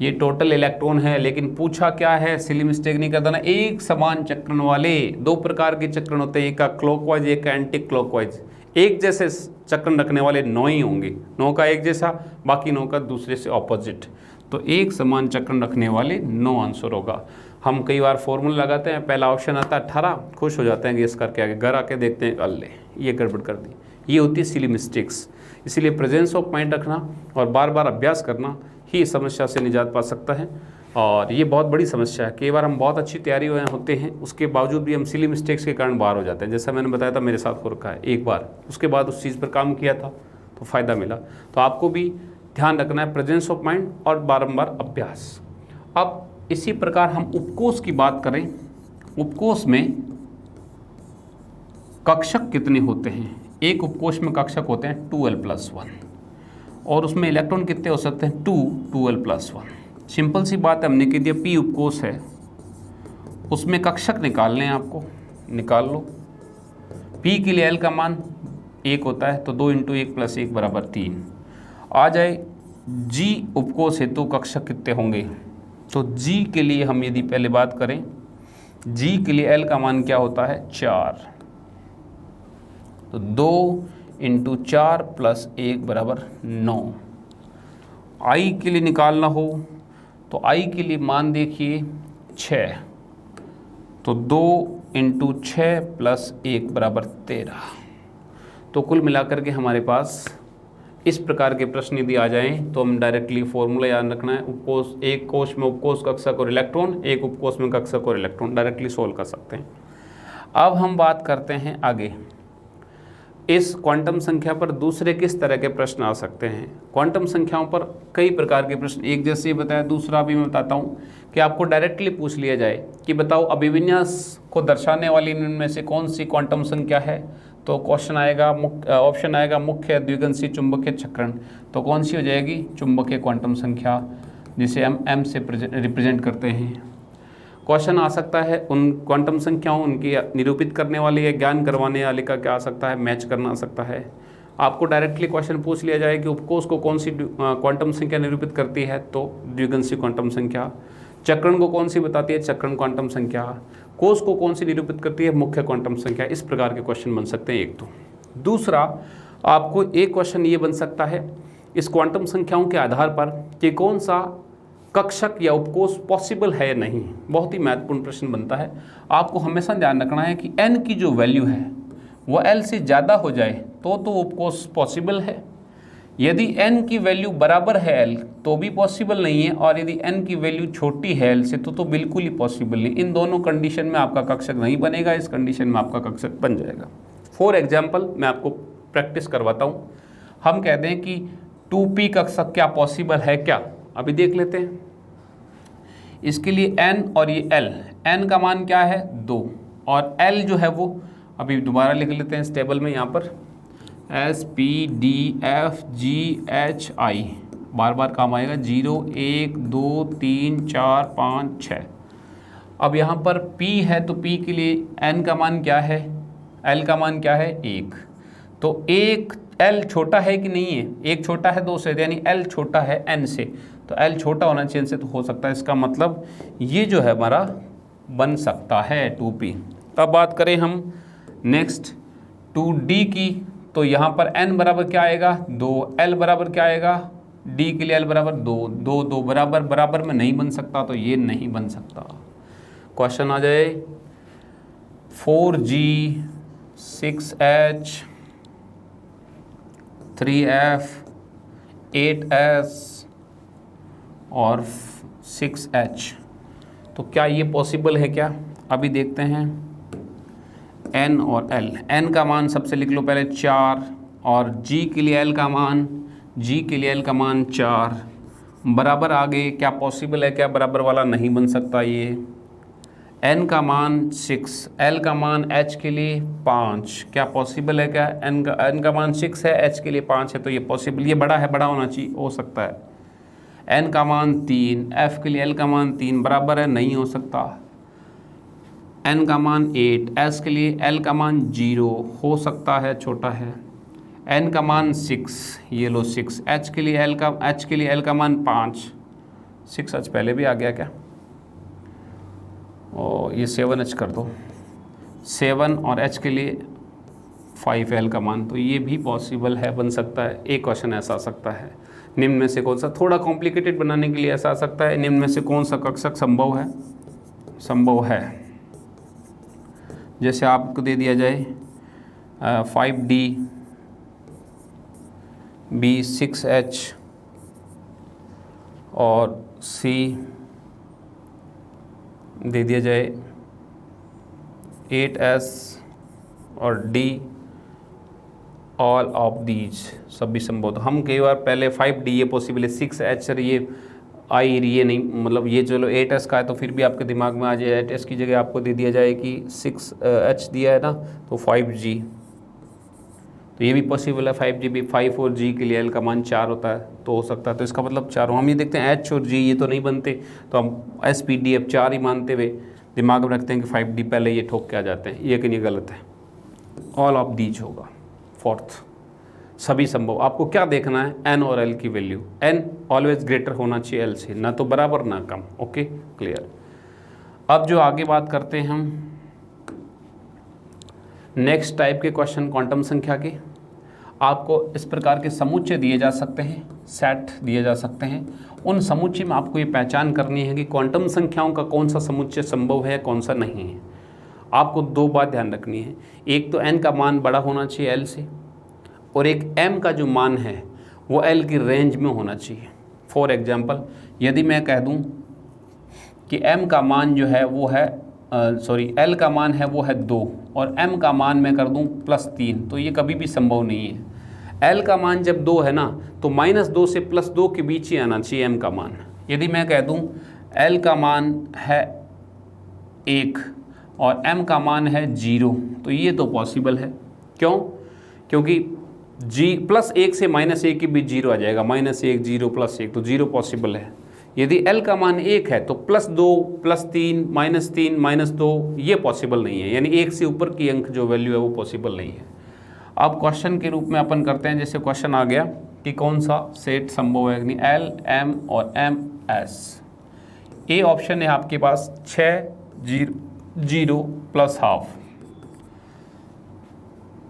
ये टोटल इलेक्ट्रॉन है, लेकिन पूछा क्या है, सिली मिस्टेक नहीं कर देना, एक समान चक्रण वाले। 2 प्रकार के चक्रण होते हैं, एक का क्लॉकवाइज, एक का एंटी क्लॉकवाइज। एक जैसे चक्रण रखने वाले 9 ही होंगे, 9 का एक जैसा, बाकी 9 का दूसरे से ऑपोजिट। तो एक समान चक्रण रखने वाले 9 आंसर होगा। हम कई बार फॉर्मूला लगाते हैं, पहला ऑप्शन आता है 18, खुश हो जाते हैं गेस करके, आगे घर आके देखते हैं अल्ले ये गड़बड़ कर दी। ये होती है सिली मिस्टेक्स। इसीलिए प्रेजेंस ऑफ माइंड रखना और बार बार अभ्यास करना ही समस्या से निजात पा सकता है। और ये बहुत बड़ी समस्या है, कई बार हम बहुत अच्छी तैयारी होते हैं, उसके बावजूद भी हम सिली मिस्टेक्स के कारण बाहर हो जाते हैं। जैसा मैंने बताया था, मेरे साथ हो रखा है एक बार, उसके बाद उस चीज़ पर काम किया था तो फ़ायदा मिला। तो आपको भी ध्यान रखना है प्रेजेंस ऑफ माइंड और बारंबार अभ्यास। अब इसी प्रकार हम उपकोष की बात करें, उपकोष में कक्षक कितने होते हैं, एक उपकोष में कक्षक होते हैं 2l+1, और उसमें इलेक्ट्रॉन कितने हो सकते हैं 2 2l+1। सिंपल सी बात है, हमने कह दिया P उपकोष है, उसमें कक्षक निकालने हैं, आपको निकाल लो। P के लिए L का मान 1 होता है, तो 2 × 1 + 1 बराबर 3। आ जाए G उपकोष हेतु कक्षक कितने होंगे, तो G के लिए हम यदि पहले बात करें, G के लिए L का मान क्या होता है 4, तो 2 × 4 + 1 बराबर 9। I के लिए निकालना हो तो I के लिए मान देखिए 6, तो 2 × 6 + 1 बराबर 13। तो कुल मिलाकर के हमारे पास इस प्रकार के प्रश्न यदि आ जाएं तो हम डायरेक्टली फॉर्मूला याद रखना है, उपकोष, एक कोश में उपकोष कक्षक और इलेक्ट्रॉन, एक उपकोष में कक्षक और इलेक्ट्रॉन, डायरेक्टली सोल्व कर सकते हैं। अब हम बात करते हैं आगे, इस क्वांटम संख्या पर दूसरे किस तरह के प्रश्न आ सकते हैं। क्वांटम संख्याओं पर कई प्रकार के प्रश्न, एक जैसे ही बताया, दूसरा भी मैं बताता हूँ कि आपको डायरेक्टली पूछ लिया जाए कि बताओ अभिविन्यास को दर्शाने वाली इनमें से कौन सी क्वांटम संख्या है, तो क्वेश्चन आएगा, ऑप्शन आएगा मुख्य द्विगंशी चुंबकीय चक्रण, तो कौन सी हो जाएगी, चुंबकीय क्वांटम संख्या, जिसे हम m से रिप्रेजेंट करते हैं। क्वेश्चन आ सकता है उन क्वांटम संख्याओं, उनकी निरूपित करने वाले या ज्ञान करवाने वाले का क्या आ सकता है, मैच करना आ सकता है। आपको डायरेक्टली क्वेश्चन पूछ लिया जाए कि उपकोष को कौन सी क्वांटम संख्या निरूपित करती है, तो द्विगंशी क्वांटम संख्या। चक्रण को कौन सी बताती है, चक्रण क्वांटम संख्या। कोष को कौन सी निरूपित करती है, मुख्य क्वांटम संख्या। इस प्रकार के क्वेश्चन बन सकते हैं एक तो। दूसरा, आपको एक क्वेश्चन ये बन सकता है इस क्वांटम संख्याओं के आधार पर कि कौन सा कक्षक या उपकोष पॉसिबल है या नहीं। बहुत ही महत्वपूर्ण प्रश्न बनता है। आपको हमेशा ध्यान रखना है कि n की जो वैल्यू है वो l से ज़्यादा हो जाए तो उपकोष पॉसिबल है, यदि n की वैल्यू बराबर है l तो भी पॉसिबल नहीं है, और यदि n की वैल्यू छोटी है l से तो बिल्कुल ही पॉसिबल नहीं। इन दोनों कंडीशन में आपका कक्षक नहीं बनेगा, इस कंडीशन में आपका कक्षक बन जाएगा। फॉर एग्जाम्पल मैं आपको प्रैक्टिस करवाता हूँ। हम कहते हैं कि 2p कक्षक क्या पॉसिबल है क्या, अभी देख लेते हैं। इसके लिए n और ये l, n का मान क्या है 2, और l जो है वो अभी दोबारा लिख लेते हैं इस टेबल में, यहाँ पर S P D F G H I, बार बार काम आएगा, 0 1 2 3 4 5 6। अब यहाँ पर P है तो P के लिए N का मान क्या है, L का मान क्या है 1, तो एक L छोटा है कि नहीं है, एक छोटा है 2 से, यानी L छोटा है N से, तो L छोटा होना चाहिए N से, तो हो सकता है इसका मतलब ये जो है हमारा बन सकता है 2p। अब बात करें हम नेक्स्ट 2D की, तो यहाँ पर n बराबर क्या आएगा 2, l बराबर क्या आएगा, d के लिए l बराबर 2, 2 2 बराबर बराबर में नहीं बन सकता, तो ये नहीं बन सकता। क्वेश्चन आ जाए 4g 6h 3f 8s और 6h, तो क्या ये पॉसिबल है क्या, अभी देखते हैं। n और l, n का मान सबसे लिख लो पहले 4, और g के लिए l का मान, g के लिए l का मान 4, बराबर आगे क्या पॉसिबल है क्या, बराबर वाला नहीं बन सकता ये। n का मान 6, l का मान h के लिए 5, क्या पॉसिबल है क्या, n का मान 6 है, h के लिए 5 है, तो ये पॉसिबल, ये बड़ा है, बड़ा होना चाहिए, हो सकता है। n का मान 3, f के लिए l का मान 3, बराबर है, नहीं हो सकता। n का मान 8, s के लिए l का मान 0, हो सकता है, छोटा है। n का मान 6, ये लो 6, h के लिए l का मान 5, 6h पहले भी आ गया क्या, और ये 7h कर दो, 7 और h के लिए 5l का मान, तो ये भी पॉसिबल है, बन सकता है। एक क्वेश्चन ऐसा आ सकता है, निम्न में से कौन सा, थोड़ा कॉम्प्लिकेटेड बनाने के लिए ऐसा आ सकता है, निम्न में से कौन सा कक्षक संभव है। जैसे आपको दे दिया जाए 5D B 6H और C दे दिया जाए 8S और D, ऑल ऑफ दीज सभी संभव। तो हम कई बार पहले 5D ये पॉसिबल है, 6H सर ये आई ये नहीं, मतलब ये चलो 8S का है, तो फिर भी आपके दिमाग में आ जाए 8S की जगह आपको दे दिया जाए कि 6H दिया है ना, तो 5G, तो ये भी पॉसिबल है। 5G भी 5 और G के लिए L का मान 4 होता है, तो हो सकता है, तो इसका मतलब 4। हम ये देखते हैं H और G ये तो नहीं बनते, तो हम SPDF 4 ही मानते हुए दिमाग में रखते हैं कि 5D पहले ये ठोक के आ जाते हैं, लेकिन ये गलत है, ऑल ऑफ दीज होगा। फोर्थ, सभी संभव। आपको क्या देखना है, n और l की वैल्यू, n ऑलवेज ग्रेटर होना चाहिए l से, ना तो बराबर ना कम। Okay clear. अब जो आगे बात करते हैं हम नेक्स्ट टाइप के क्वेश्चन क्वांटम संख्या के, आपको इस प्रकार के समुच्चय दिए जा सकते हैं, सेट दिए जा सकते हैं। उन समुच्चय में आपको ये पहचान करनी है कि क्वांटम संख्याओं का कौन सा समुच्चय संभव है, कौन सा नहीं है। आपको दो बात ध्यान रखनी है, एक तो n का मान बड़ा होना चाहिए l से, और एक m का जो मान है वो l की रेंज में होना चाहिए। फॉर एग्जांपल, यदि मैं कह दूं कि m का मान जो है वो है l का मान है वो है 2, और m का मान मैं कर दूं +3, तो ये कभी भी संभव नहीं है। l का मान जब 2 है ना, तो -2 से +2 के बीच ही आना चाहिए m का मान। यदि मैं कह दूं l का मान है 1 और m का मान है 0, तो ये तो पॉसिबल है। क्यों? क्योंकि +1 से -1 के बीच 0 आ जाएगा, -1 0 +1, तो 0 पॉसिबल है। यदि l का मान 1 है तो +2 +3 -3 -2 ये पॉसिबल नहीं है, यानी 1 से ऊपर की अंक जो वैल्यू है वो पॉसिबल नहीं है। अब क्वेश्चन के रूप में अपन करते हैं, जैसे क्वेश्चन आ गया कि कौन सा सेट संभव है, यानी l, m और ms। ए ऑप्शन है आपके पास 6 0 +½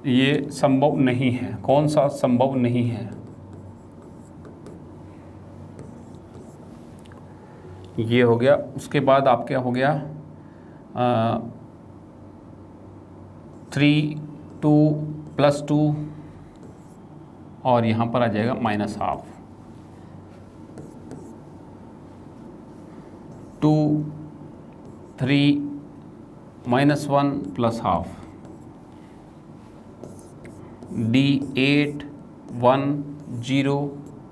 ये संभव नहीं है। कौन सा संभव नहीं है? ये हो गया। उसके बाद आप क्या हो गया 3 2 +2 और यहाँ पर आ जाएगा -हाफ, 2 3 -1 + हाफ, D8 1 0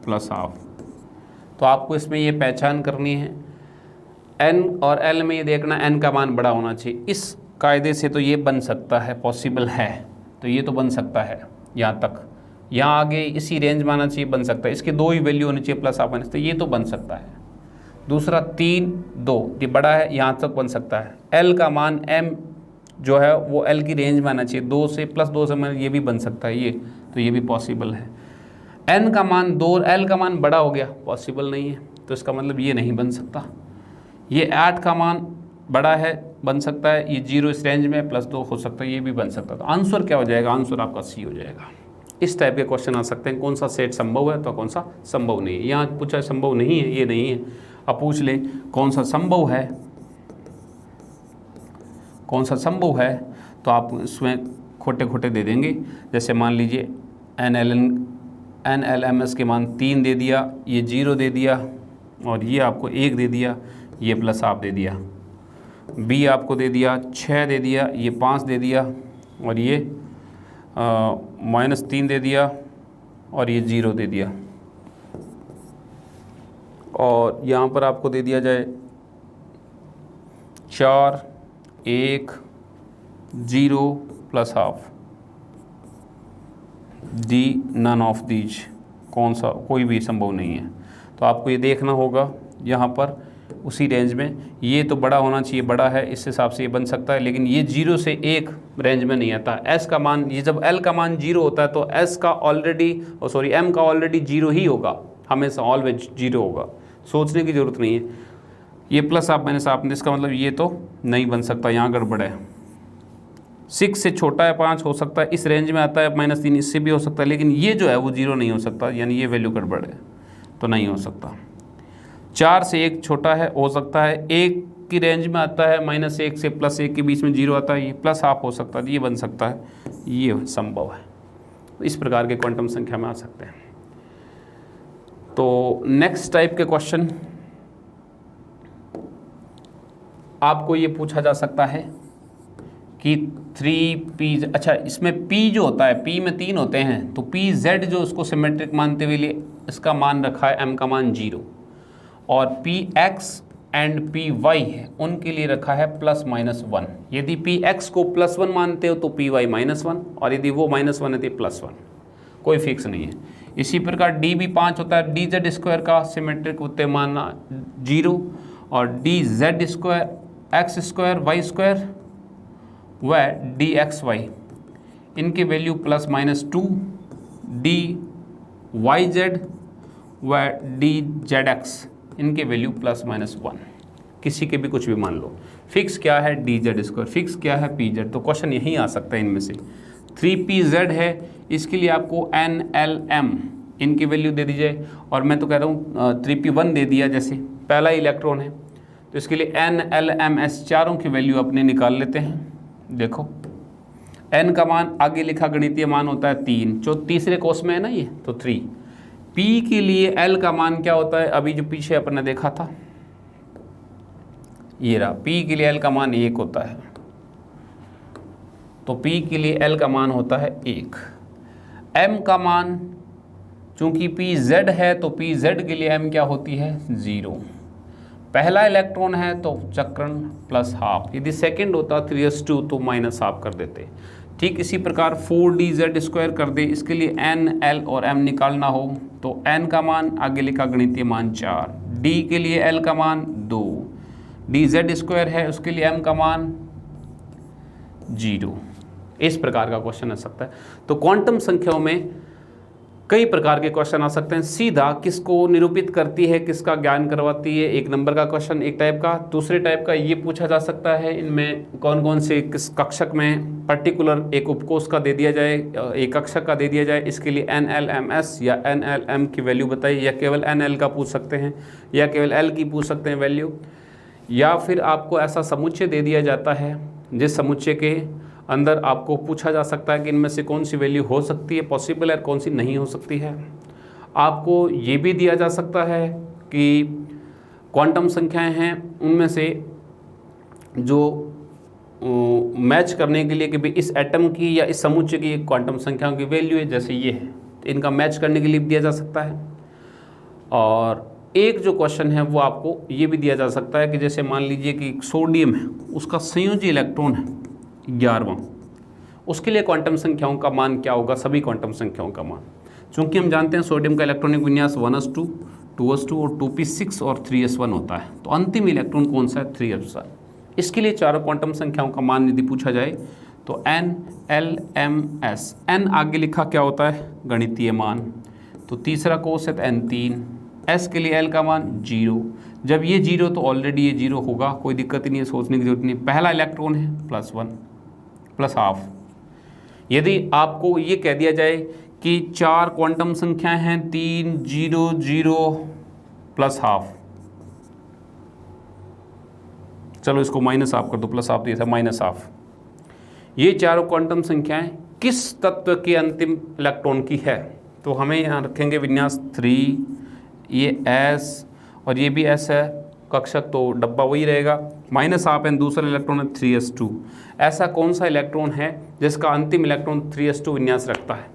+ हाफ। तो आपको इसमें ये पहचान करनी है, n और l में ये देखना n का मान बड़ा होना चाहिए। इस कायदे से तो ये बन सकता है, पॉसिबल है, तो ये तो बन सकता है यहाँ तक, यहाँ आगे इसी रेंज में आना चाहिए, बन सकता है। इसकी 2 ही वैल्यू होनी चाहिए +, हाफ, माइनस, तो ये तो बन सकता है। दूसरा 3 2 ये बड़ा है, यहाँ तक बन सकता है। l का मान m जो है वो l की रेंज में आना चाहिए, 2 से +2 से मैं, ये भी बन सकता है ये, तो ये भी पॉसिबल है। n का मान 2, l का मान बड़ा हो गया, पॉसिबल नहीं है, तो इसका मतलब ये नहीं बन सकता। ये 8 का मान बड़ा है, बन सकता है, ये 0 इस रेंज में, +2 हो सकता है, ये भी बन सकता है। तो आंसर क्या हो जाएगा? आंसर आपका C हो जाएगा। इस टाइप के क्वेश्चन आ सकते हैं, कौन सा सेट संभव है तो कौन सा संभव नहीं है। यहाँ पूछा संभव नहीं है, ये नहीं है, अब पूछ ले कौन सा संभव है, कौन सा संभव है, तो आप इसमें खोटे खोटे दे देंगे। जैसे मान लीजिए NLMS के मान 3 दे दिया, ये 0 दे दिया, और ये आपको 1 दे दिया, ये +हाफ दे दिया। B आपको दे दिया 6 दे दिया, ये 5 दे दिया, और ये -3 दे दिया, और ये 0 दे दिया। और यहाँ पर आपको दे दिया जाए 4 1 0 +half. D none of these, कौन सा, कोई भी संभव नहीं है। तो आपको ये देखना होगा यहाँ पर उसी रेंज में, ये तो बड़ा होना चाहिए, बड़ा है, इस हिसाब से ये बन सकता है, लेकिन ये 0 से 1 रेंज में नहीं आता। S का मान, ये जब L का मान 0 होता है तो S का ऑलरेडी, M का ऑलरेडी 0 ही होगा, हमेशा ऑलवेज 0 होगा, सोचने की ज़रूरत नहीं है। ये +हाफ -हाफ, इसका मतलब ये तो नहीं बन सकता, यहाँ गड़बड़ है। 6 से छोटा है 5 हो सकता है, इस रेंज में आता है, -3 इससे भी हो सकता है, लेकिन ये जो है वो 0 नहीं हो सकता, यानी ये वैल्यू गड़बड़ है, तो नहीं हो सकता। 4 से 1 छोटा है, हो सकता है, 1 की रेंज में आता है, -1 से +1 के बीच में 0 आता है, ये +हाफ हो सकता है, ये बन सकता है, ये संभव है। तो इस प्रकार के क्वांटम संख्या में आ सकते हैं। तो नेक्स्ट टाइप के क्वेश्चन आपको ये पूछा जा सकता है कि 3p, अच्छा इसमें p जो होता है, p में 3 होते हैं, तो pz जो उसको सिमेट्रिक मानते हुए लिए इसका मान रखा है m का मान 0, और px एंड py है उनके लिए रखा है +-1। यदि px को +1 मानते हो तो py -1, और यदि वो -1 है तो +1, कोई फिक्स नहीं है। इसी प्रकार d भी 5 होता है, dz² का सिमेट्रिक होते माना 0, और dz² x² y² व dxy इनकी वैल्यू +-2, dyz व dzx इनके वैल्यू +-1, किसी के भी कुछ भी मान लो। फिक्स क्या है dz², फिक्स क्या है pz, तो क्वेश्चन यहीं आ सकता है इनमें से। 3pz है, इसके लिए आपको NLM इनकी वैल्यू दे दीजिए, और मैं तो कह रहा हूँ 3p1 दे दिया, जैसे पहला इलेक्ट्रॉन है, तो इसके लिए NLMS चारों की वैल्यू अपने निकाल लेते हैं। देखो n का मान आगे लिखा गणितीय मान होता है 3, जो तीसरे कोष में है ना ये, तो 3। p के लिए l का मान क्या होता है, अभी जो पीछे अपन ने देखा था, ये रहा, p के लिए l का मान 1 होता है, तो p के लिए l का मान होता है 1। m का मान, चूंकि pz है तो pz के लिए m क्या होती है 0। पहला इलेक्ट्रॉन है तो चक्रण +हाफ, यदि सेकंड होता 3s2 तो -हाफ कर देते। ठीक इसी प्रकार 4dz² कर दे, इसके लिए n, l और m निकालना हो तो n का मान आगे लिखा गणितीय मान 4, d के लिए l का मान 2, dz² है उसके लिए m का मान 0। इस प्रकार का क्वेश्चन आ सकता है। तो क्वांटम संख्याओं में कई प्रकार के क्वेश्चन आ सकते हैं। सीधा किसको निरूपित करती है, किसका ज्ञान करवाती है, 1 नंबर का क्वेश्चन एक टाइप का। दूसरे टाइप का ये पूछा जा सकता है इनमें कौन कौन से किस कक्षक में पर्टिकुलर एक उपकोष का दे दिया जाए, एक कक्षक का दे दिया जाए, इसके लिए NLMS या NLM की वैल्यू बताइए, या केवल NL का पूछ सकते हैं, या केवल L की पूछ सकते हैं वैल्यू, या फिर आपको ऐसा समुच्चय दे दिया जाता है जिस समुच्चय के अंदर आपको पूछा जा सकता है कि इनमें से कौन सी वैल्यू हो सकती है पॉसिबल है, कौन सी नहीं हो सकती है। आपको ये भी दिया जा सकता है कि क्वांटम संख्याएं हैं उनमें से जो मैच करने के लिए कि भाई इस एटम की या इस समुच्चय की क्वांटम संख्याओं की वैल्यू है, जैसे ये है, तो इनका मैच करने के लिए दिया जा सकता है। और एक जो क्वेश्चन है वो आपको ये भी दिया जा सकता है कि जैसे मान लीजिए कि सोडियम है, उसका संयोजी इलेक्ट्रॉन है 11वां, उसके लिए क्वांटम संख्याओं का मान क्या होगा, सभी क्वांटम संख्याओं का मान। चूँकि हम जानते हैं सोडियम का इलेक्ट्रॉनिक विन्यास 1s2, 2s2 और 2p6 और 3s1 होता है, तो अंतिम इलेक्ट्रॉन कौन सा है, 3s1। इसके लिए चारों क्वांटम संख्याओं का मान यदि पूछा जाए तो n, l, m, s। n आगे लिखा क्या होता है, गणितीय मान, तो तीसरा कोस है तो n3। s के लिए l का मान 0, जब ये 0 तो ऑलरेडी ये 0 होगा, कोई दिक्कत ही नहीं है, सोचने की जरूरत नहीं। पहला इलेक्ट्रॉन है +1 +½ यदि आपको ये कह दिया जाए कि 4 क्वांटम संख्याएं हैं 3, 0, 0 +½ चलो इसको -½ कर दो, +½ दिया था, -½ ये चारों क्वांटम संख्याएं किस तत्व के अंतिम इलेक्ट्रॉन की है, तो हमें यहाँ रखेंगे विन्यास 3, ये S और ये भी S है, कक्षक तो डब्बा वही रहेगा, -½ n दूसरा इलेक्ट्रॉन है 3s2। ऐसा कौन सा इलेक्ट्रॉन है जिसका अंतिम इलेक्ट्रॉन 3s2 विन्यास रखता है,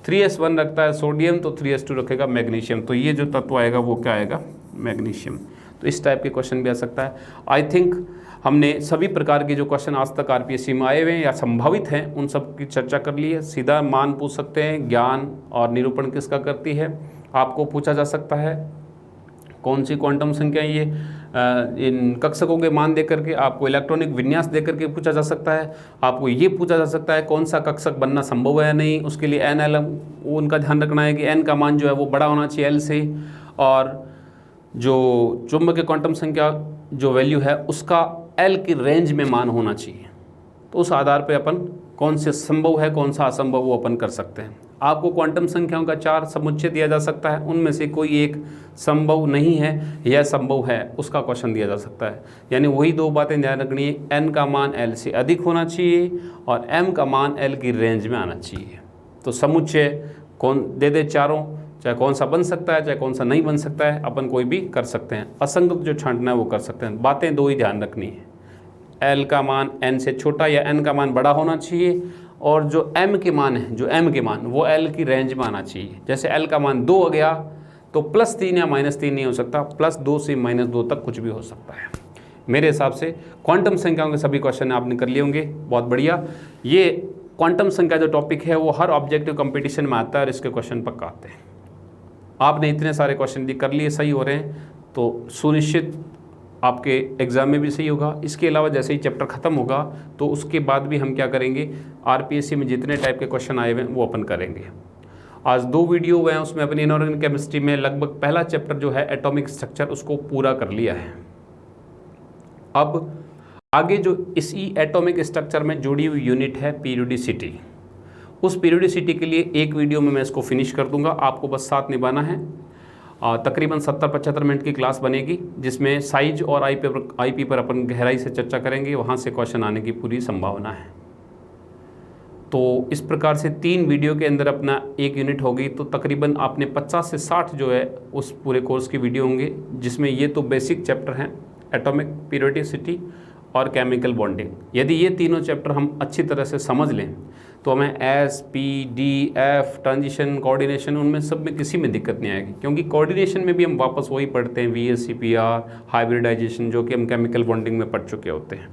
3s1 रखता है सोडियम, तो 3s2 रखेगा मैग्नीशियम, तो ये जो तत्व आएगा वो क्या आएगा, मैग्नीशियम। तो इस टाइप के क्वेश्चन भी आ सकता है। आई थिंक हमने सभी प्रकार के जो क्वेश्चन आज तक आरपीएससी में आए हुए हैं या संभावित हैं उन सब की चर्चा कर ली है। सीधा मान पूछ सकते हैं, ज्ञान और निरूपण किसका करती है, आपको पूछा जा सकता है कौन सी क्वांटम संख्या ये इन कक्षकों के मान देकर के, आपको इलेक्ट्रॉनिक विन्यास देकर के पूछा जा सकता है, आपको ये पूछा जा सकता है कौन सा कक्षक बनना संभव है या नहीं, उसके लिए n l उनका ध्यान रखना है कि n का मान जो है वो बड़ा होना चाहिए l से, और जो चुंबकीय क्वांटम संख्या जो वैल्यू है उसका l की रेंज में मान होना चाहिए। तो उस आधार पर अपन कौन से संभव है कौन सा असंभव वो अपन कर सकते हैं। आपको क्वांटम संख्याओं का 4 समुच्चय दिया जा सकता है, उनमें से कोई एक संभव नहीं है या संभव है उसका क्वेश्चन दिया जा सकता है। यानी वही 2 बातें ध्यान रखनी है, n का मान l से अधिक होना चाहिए और m का मान l की रेंज में आना चाहिए। तो समुच्चय कौन दे दे चारों, चाहे कौन सा बन सकता है चाहे कौन सा नहीं बन सकता है, अपन कोई भी कर सकते हैं। असंगत जो छांटना है वो कर सकते हैं। बातें 2 ही ध्यान रखनी है, l का मान n से छोटा या n का मान बड़ा होना चाहिए, और जो m के मान है, जो m के मान वो l की रेंज में आना चाहिए। जैसे l का मान 2 हो गया तो +3 या -3 नहीं हो सकता, +2 से -2 तक कुछ भी हो सकता है। मेरे हिसाब से क्वांटम संख्याओं के सभी क्वेश्चन आपने कर लिए होंगे, बहुत बढ़िया। ये क्वांटम संख्या जो टॉपिक है वो हर ऑब्जेक्टिव कंपटीशन में आता है और इसके क्वेश्चन पक्का आते हैं। आपने इतने सारे क्वेश्चन यदि कर लिए, सही हो रहे हैं, तो सुनिश्चित आपके एग्ज़ाम में भी सही होगा। इसके अलावा जैसे ही चैप्टर ख़त्म होगा तो उसके बाद भी हम क्या करेंगे, आरपीएससी में जितने टाइप के क्वेश्चन आए हुए हैं वो अपन करेंगे। आज 2 वीडियो हुए हैं, उसमें अपनी इनऑर्गेनिक केमिस्ट्री में लगभग पहला चैप्टर जो है एटॉमिक स्ट्रक्चर उसको पूरा कर लिया है। अब आगे जो इसी एटॉमिक स्ट्रक्चर में जुड़ी हुई यूनिट है पीरियोडिसिटी, उस पीरियोडिसिटी के लिए एक वीडियो में मैं इसको फिनिश कर दूंगा, आपको बस साथ निभाना है। तकरीबन 70-75 मिनट की क्लास बनेगी जिसमें साइज और आईपी पर अपन गहराई से चर्चा करेंगे, वहाँ से क्वेश्चन आने की पूरी संभावना है। तो इस प्रकार से 3 वीडियो के अंदर अपना एक यूनिट होगी, तो तकरीबन आपने 50 से 60 जो है उस पूरे कोर्स की वीडियो होंगे, जिसमें ये तो बेसिक चैप्टर हैं, एटॉमिक पीरियोडिसिटी और केमिकल बॉन्डिंग। यदि ये तीनों चैप्टर हम अच्छी तरह से समझ लें तो हमें S, P, D, F, transition, coordination, उनमें सब में किसी में दिक्कत नहीं आएगी, क्योंकि कोऑर्डिनेशन में भी हम वापस वही पढ़ते हैं, VSEPR, हाइब्रिडाइजेशन, जो कि हम केमिकल बॉन्डिंग में पढ़ चुके होते हैं।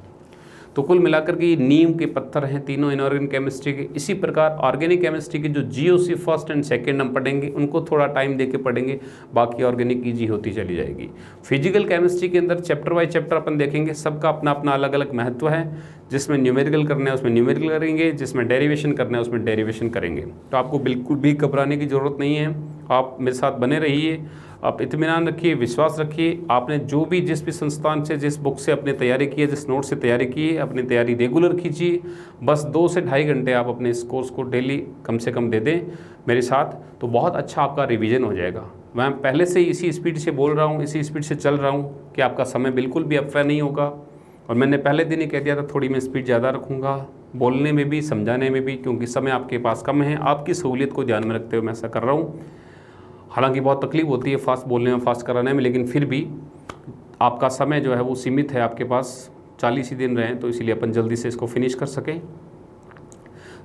तो कुल मिलाकर के नींव के पत्थर हैं तीनों इनऑर्गेनिक केमिस्ट्री के। इसी प्रकार ऑर्गेनिक केमिस्ट्री के जो GOC फर्स्ट एंड सेकंड हम पढ़ेंगे उनको थोड़ा टाइम दे के पढ़ेंगे, बाकी ऑर्गेनिक ईजी होती चली जाएगी। फिजिकल केमिस्ट्री के अंदर चैप्टर बाय चैप्टर अपन देखेंगे, सबका अपना अपना अलग अलग महत्व है। जिसमें न्यूमेरिकल करना है उसमें न्यूमेरिकल करेंगे, जिसमें डेरिवेशन करना है उसमें डेरिवेशन करेंगे। तो आपको बिल्कुल भी घबराने की ज़रूरत नहीं है, आप मेरे साथ बने रहिए, आप इत्मीनान रखिए, विश्वास रखिए। आपने जो भी जिस भी संस्थान से, जिस बुक से अपनी तैयारी की है, जिस नोट से तैयारी की है, अपनी तैयारी रेगुलर कीजिए। बस 2 से ढाई घंटे आप अपने इस कोर्स को डेली कम से कम दे दें मेरे साथ, तो बहुत अच्छा आपका रिवीजन हो जाएगा। मैं पहले से ही इसी स्पीड से बोल रहा हूँ, इसी स्पीड से चल रहा हूँ कि आपका समय बिल्कुल भी अपव्यय नहीं होगा और मैंने पहले दिन ही कह दिया था थोड़ी मैं स्पीड ज़्यादा रखूँगा, बोलने में भी समझाने में भी, क्योंकि समय आपके पास कम है। आपकी सहूलियत को ध्यान में रखते हुए मैं ऐसा कर रहा हूँ। हालांकि बहुत तकलीफ होती है फास्ट बोलने में, फास्ट कराने में, लेकिन फिर भी आपका समय जो है वो सीमित है, आपके पास 40 ही दिन रहे, तो इसीलिए अपन जल्दी से इसको फिनिश कर सकें।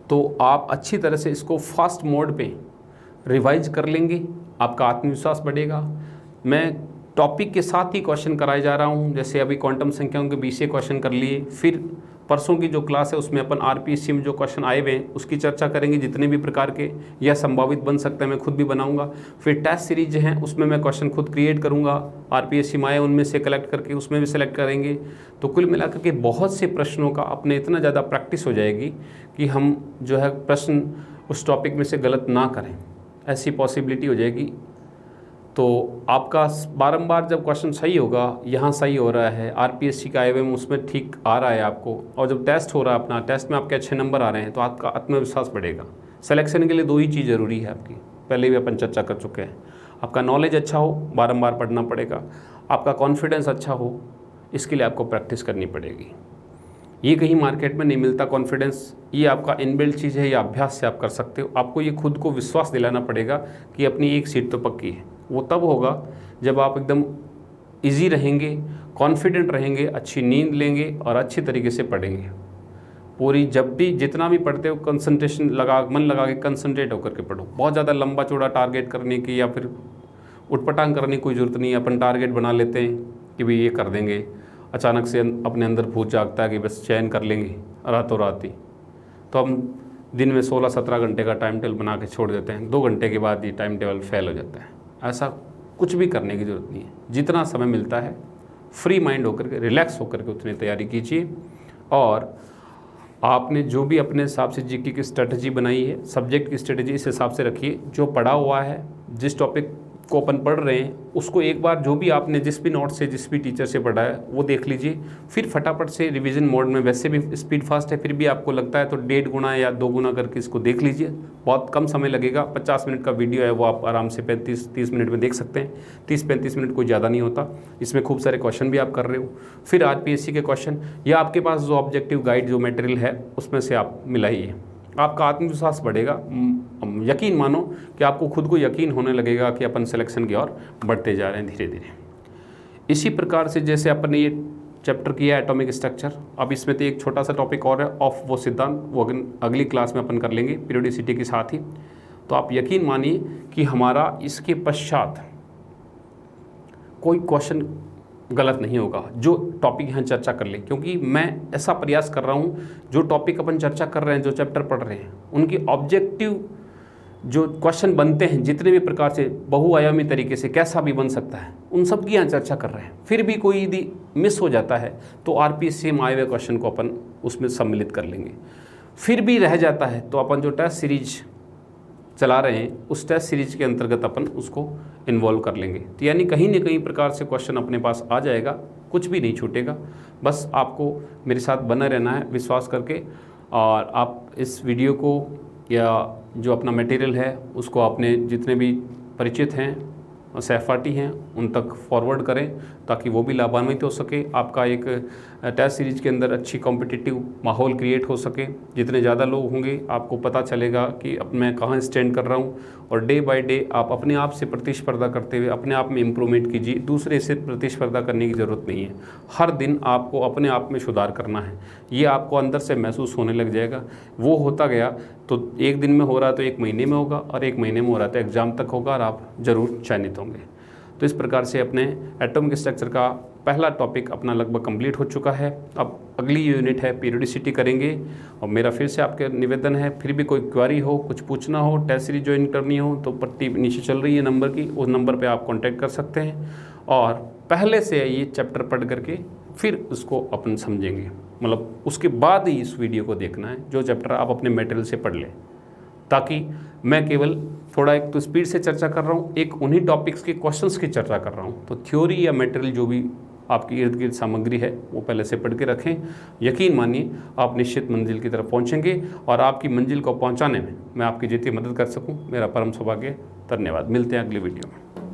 तो आप अच्छी तरह से इसको फास्ट मोड पे रिवाइज कर लेंगे, आपका आत्मविश्वास बढ़ेगा। मैं टॉपिक के साथ ही क्वेश्चन कराए जा रहा हूँ, जैसे अभी क्वांटम संख्याओं के 20 क्वेश्चन कर लिए, फिर परसों की जो क्लास है उसमें अपन आरपीएससी में जो क्वेश्चन आए हुए हैं उसकी चर्चा करेंगे, जितने भी प्रकार के या संभावित बन सकते हैं मैं खुद भी बनाऊंगा। फिर टेस्ट सीरीज हैं उसमें मैं क्वेश्चन खुद क्रिएट करूंगा, आरपीएससी में आए उनमें से कलेक्ट करके उसमें भी सेलेक्ट करेंगे। तो कुल मिलाकर के बहुत से प्रश्नों का अपने इतना ज़्यादा प्रैक्टिस हो जाएगी कि हम जो है प्रश्न उस टॉपिक में से गलत ना करें, ऐसी पॉसिबिलिटी हो जाएगी। तो आपका बारंबार जब क्वेश्चन सही होगा, यहाँ सही हो रहा है, आरपीएससी का आईएमएम उसमें ठीक आ रहा है आपको, और जब टेस्ट हो रहा है अपना, टेस्ट में आपके अच्छे नंबर आ रहे हैं, तो आपका आत्मविश्वास बढ़ेगा। सिलेक्शन के लिए 2 ही चीज़ ज़रूरी है आपकी, पहले भी अपन चर्चा कर चुके हैं। आपका नॉलेज अच्छा हो, बारंबार पढ़ना पड़ेगा, आपका कॉन्फिडेंस अच्छा हो, इसके लिए आपको प्रैक्टिस करनी पड़ेगी। ये कहीं मार्केट में नहीं मिलता कॉन्फिडेंस, ये आपका इनबिल्ट चीज़ है, या अभ्यास से आप कर सकते हो। आपको ये खुद को विश्वास दिलाना पड़ेगा कि अपनी एक सीट तो पक्की है। वो तब होगा जब आप एकदम इजी रहेंगे, कॉन्फिडेंट रहेंगे, अच्छी नींद लेंगे और अच्छी तरीके से पढ़ेंगे। पूरी जब भी जितना भी पढ़ते हो कंसंट्रेशन लगा, मन लगा के कंसंट्रेट होकर के पढ़ो। बहुत ज़्यादा लंबा चौड़ा टारगेट करने की या फिर उटपटांग करने की कोई ज़रूरत नहीं है। अपन टारगेट बना लेते हैं कि भाई ये कर देंगे, अचानक से अपने अंदर भूत जागता है कि बस चयन कर लेंगे रातों रात ही, तो हम दिन में 16-17 घंटे का टाइम टेबल बना के छोड़ देते हैं, 2 घंटे के बाद ही टाइम टेबल फेल हो जाता है। ऐसा कुछ भी करने की ज़रूरत नहीं है। जितना समय मिलता है फ्री माइंड होकर के, रिलैक्स होकर के उतनी तैयारी कीजिए। और आपने जो भी अपने हिसाब से जीके की स्ट्रेटजी बनाई है, सब्जेक्ट की स्ट्रेटजी इस हिसाब से रखिए। जो पढ़ा हुआ है, जिस टॉपिक को अपन पढ़ रहे हैं उसको एक बार जो भी आपने जिस भी नोट से, जिस भी टीचर से पढ़ा है वो देख लीजिए। फिर फटाफट से रिवीजन मोड में, वैसे भी स्पीड फास्ट है, फिर भी आपको लगता है तो 1.5 गुना या 2 गुना करके इसको देख लीजिए। बहुत कम समय लगेगा, 50 मिनट का वीडियो है, वो आप आराम से 35-30 मिनट में देख सकते हैं। 30-35 मिनट कोई ज़्यादा नहीं होता। इसमें खूब सारे क्वेश्चन भी आप कर रहे हो। फिर आरपीएससी के क्वेश्चन या आपके पास जो ऑब्जेक्टिव गाइड जो मटेरियल है उसमें से आप मिलाइए, आपका आत्मविश्वास बढ़ेगा। यकीन मानो कि आपको खुद को यकीन होने लगेगा कि अपन सिलेक्शन की ओर बढ़ते जा रहे हैं धीरे धीरे। इसी प्रकार से जैसे अपन ने ये चैप्टर किया एटॉमिक स्ट्रक्चर, अब इसमें तो एक छोटा सा टॉपिक और है ऑफ वो सिद्धांत, वो अगली क्लास में अपन कर लेंगे पीरियोडिसिटी के साथ ही। तो आप यकीन मानिए कि हमारा इसके पश्चात कोई क्वेश्चन गलत नहीं होगा जो टॉपिक यहाँ चर्चा कर ले, क्योंकि मैं ऐसा प्रयास कर रहा हूँ जो टॉपिक अपन चर्चा कर रहे हैं, जो चैप्टर पढ़ रहे हैं, उनके ऑब्जेक्टिव जो क्वेश्चन बनते हैं जितने भी प्रकार से बहुआयामी तरीके से कैसा भी बन सकता है, उन सब की यहाँ चर्चा कर रहे हैं। फिर भी कोई यदि मिस हो जाता है तो आरपीएससी में आए हुए क्वेश्चन को अपन उसमें सम्मिलित कर लेंगे। फिर भी रह जाता है तो अपन जो टेस्ट सीरीज चला रहे हैं उस टेस्ट सीरीज के अंतर्गत अपन उसको इन्वॉल्व कर लेंगे। तो यानी कहीं न कहीं प्रकार से क्वेश्चन अपने पास आ जाएगा, कुछ भी नहीं छूटेगा। बस आपको मेरे साथ बना रहना है विश्वास करके, और आप इस वीडियो को या जो अपना मटेरियल है उसको आपने जितने भी परिचित हैं, सहपाठी हैं, उन तक फॉरवर्ड करें ताकि वो भी लाभान्वित हो सके। आपका एक टेस्ट सीरीज के अंदर अच्छी कॉम्पिटिटिव माहौल क्रिएट हो सके। जितने ज़्यादा लोग होंगे आपको पता चलेगा कि अब मैं कहाँ स्टैंड कर रहा हूँ, और डे बाय डे आप अपने आप से प्रतिस्पर्धा करते हुए अपने आप में इम्प्रूवमेंट कीजिए। दूसरे से प्रतिस्पर्धा करने की ज़रूरत नहीं है। हर दिन आपको अपने आप में सुधार करना है, ये आपको अंदर से महसूस होने लग जाएगा। वो होता गया तो एक दिन में हो रहा तो 1 महीने में होगा, और 1 महीने में हो रहा तो एग्ज़ाम तक होगा, और आप ज़रूर चयनित होंगे। तो इस प्रकार से अपने एटॉमिक स्ट्रक्चर का पहला टॉपिक अपना लगभग कंप्लीट हो चुका है। अब अगली यूनिट है पीरियोडिसिटी करेंगे। और मेरा फिर से आपके निवेदन है, फिर भी कोई क्वेरी हो, कुछ पूछना हो, टेस्ट सीरीज ज्वाइन करनी हो तो पट्टी नीचे चल रही है नंबर की, उस नंबर पे आप कांटेक्ट कर सकते हैं। और पहले से ये चैप्टर पढ़ करके फिर उसको अपन समझेंगे, मतलब उसके बाद ही इस वीडियो को देखना है जो चैप्टर आप अपने मटेरियल से पढ़ लें, ताकि मैं केवल थोड़ा एक तो स्पीड से चर्चा कर रहा हूँ, एक उन्हीं टॉपिक्स के क्वेश्चंस की चर्चा कर रहा हूँ। तो थ्योरी या मटेरियल जो भी आपकी इर्द गिर्द सामग्री है वो पहले से पढ़ के रखें। यकीन मानिए आप निश्चित मंजिल की तरफ पहुँचेंगे, और आपकी मंजिल को पहुँचाने में मैं आपकी जितनी मदद कर सकूँ मेरा परम सौभाग्य। धन्यवाद। मिलते हैं अगली वीडियो में।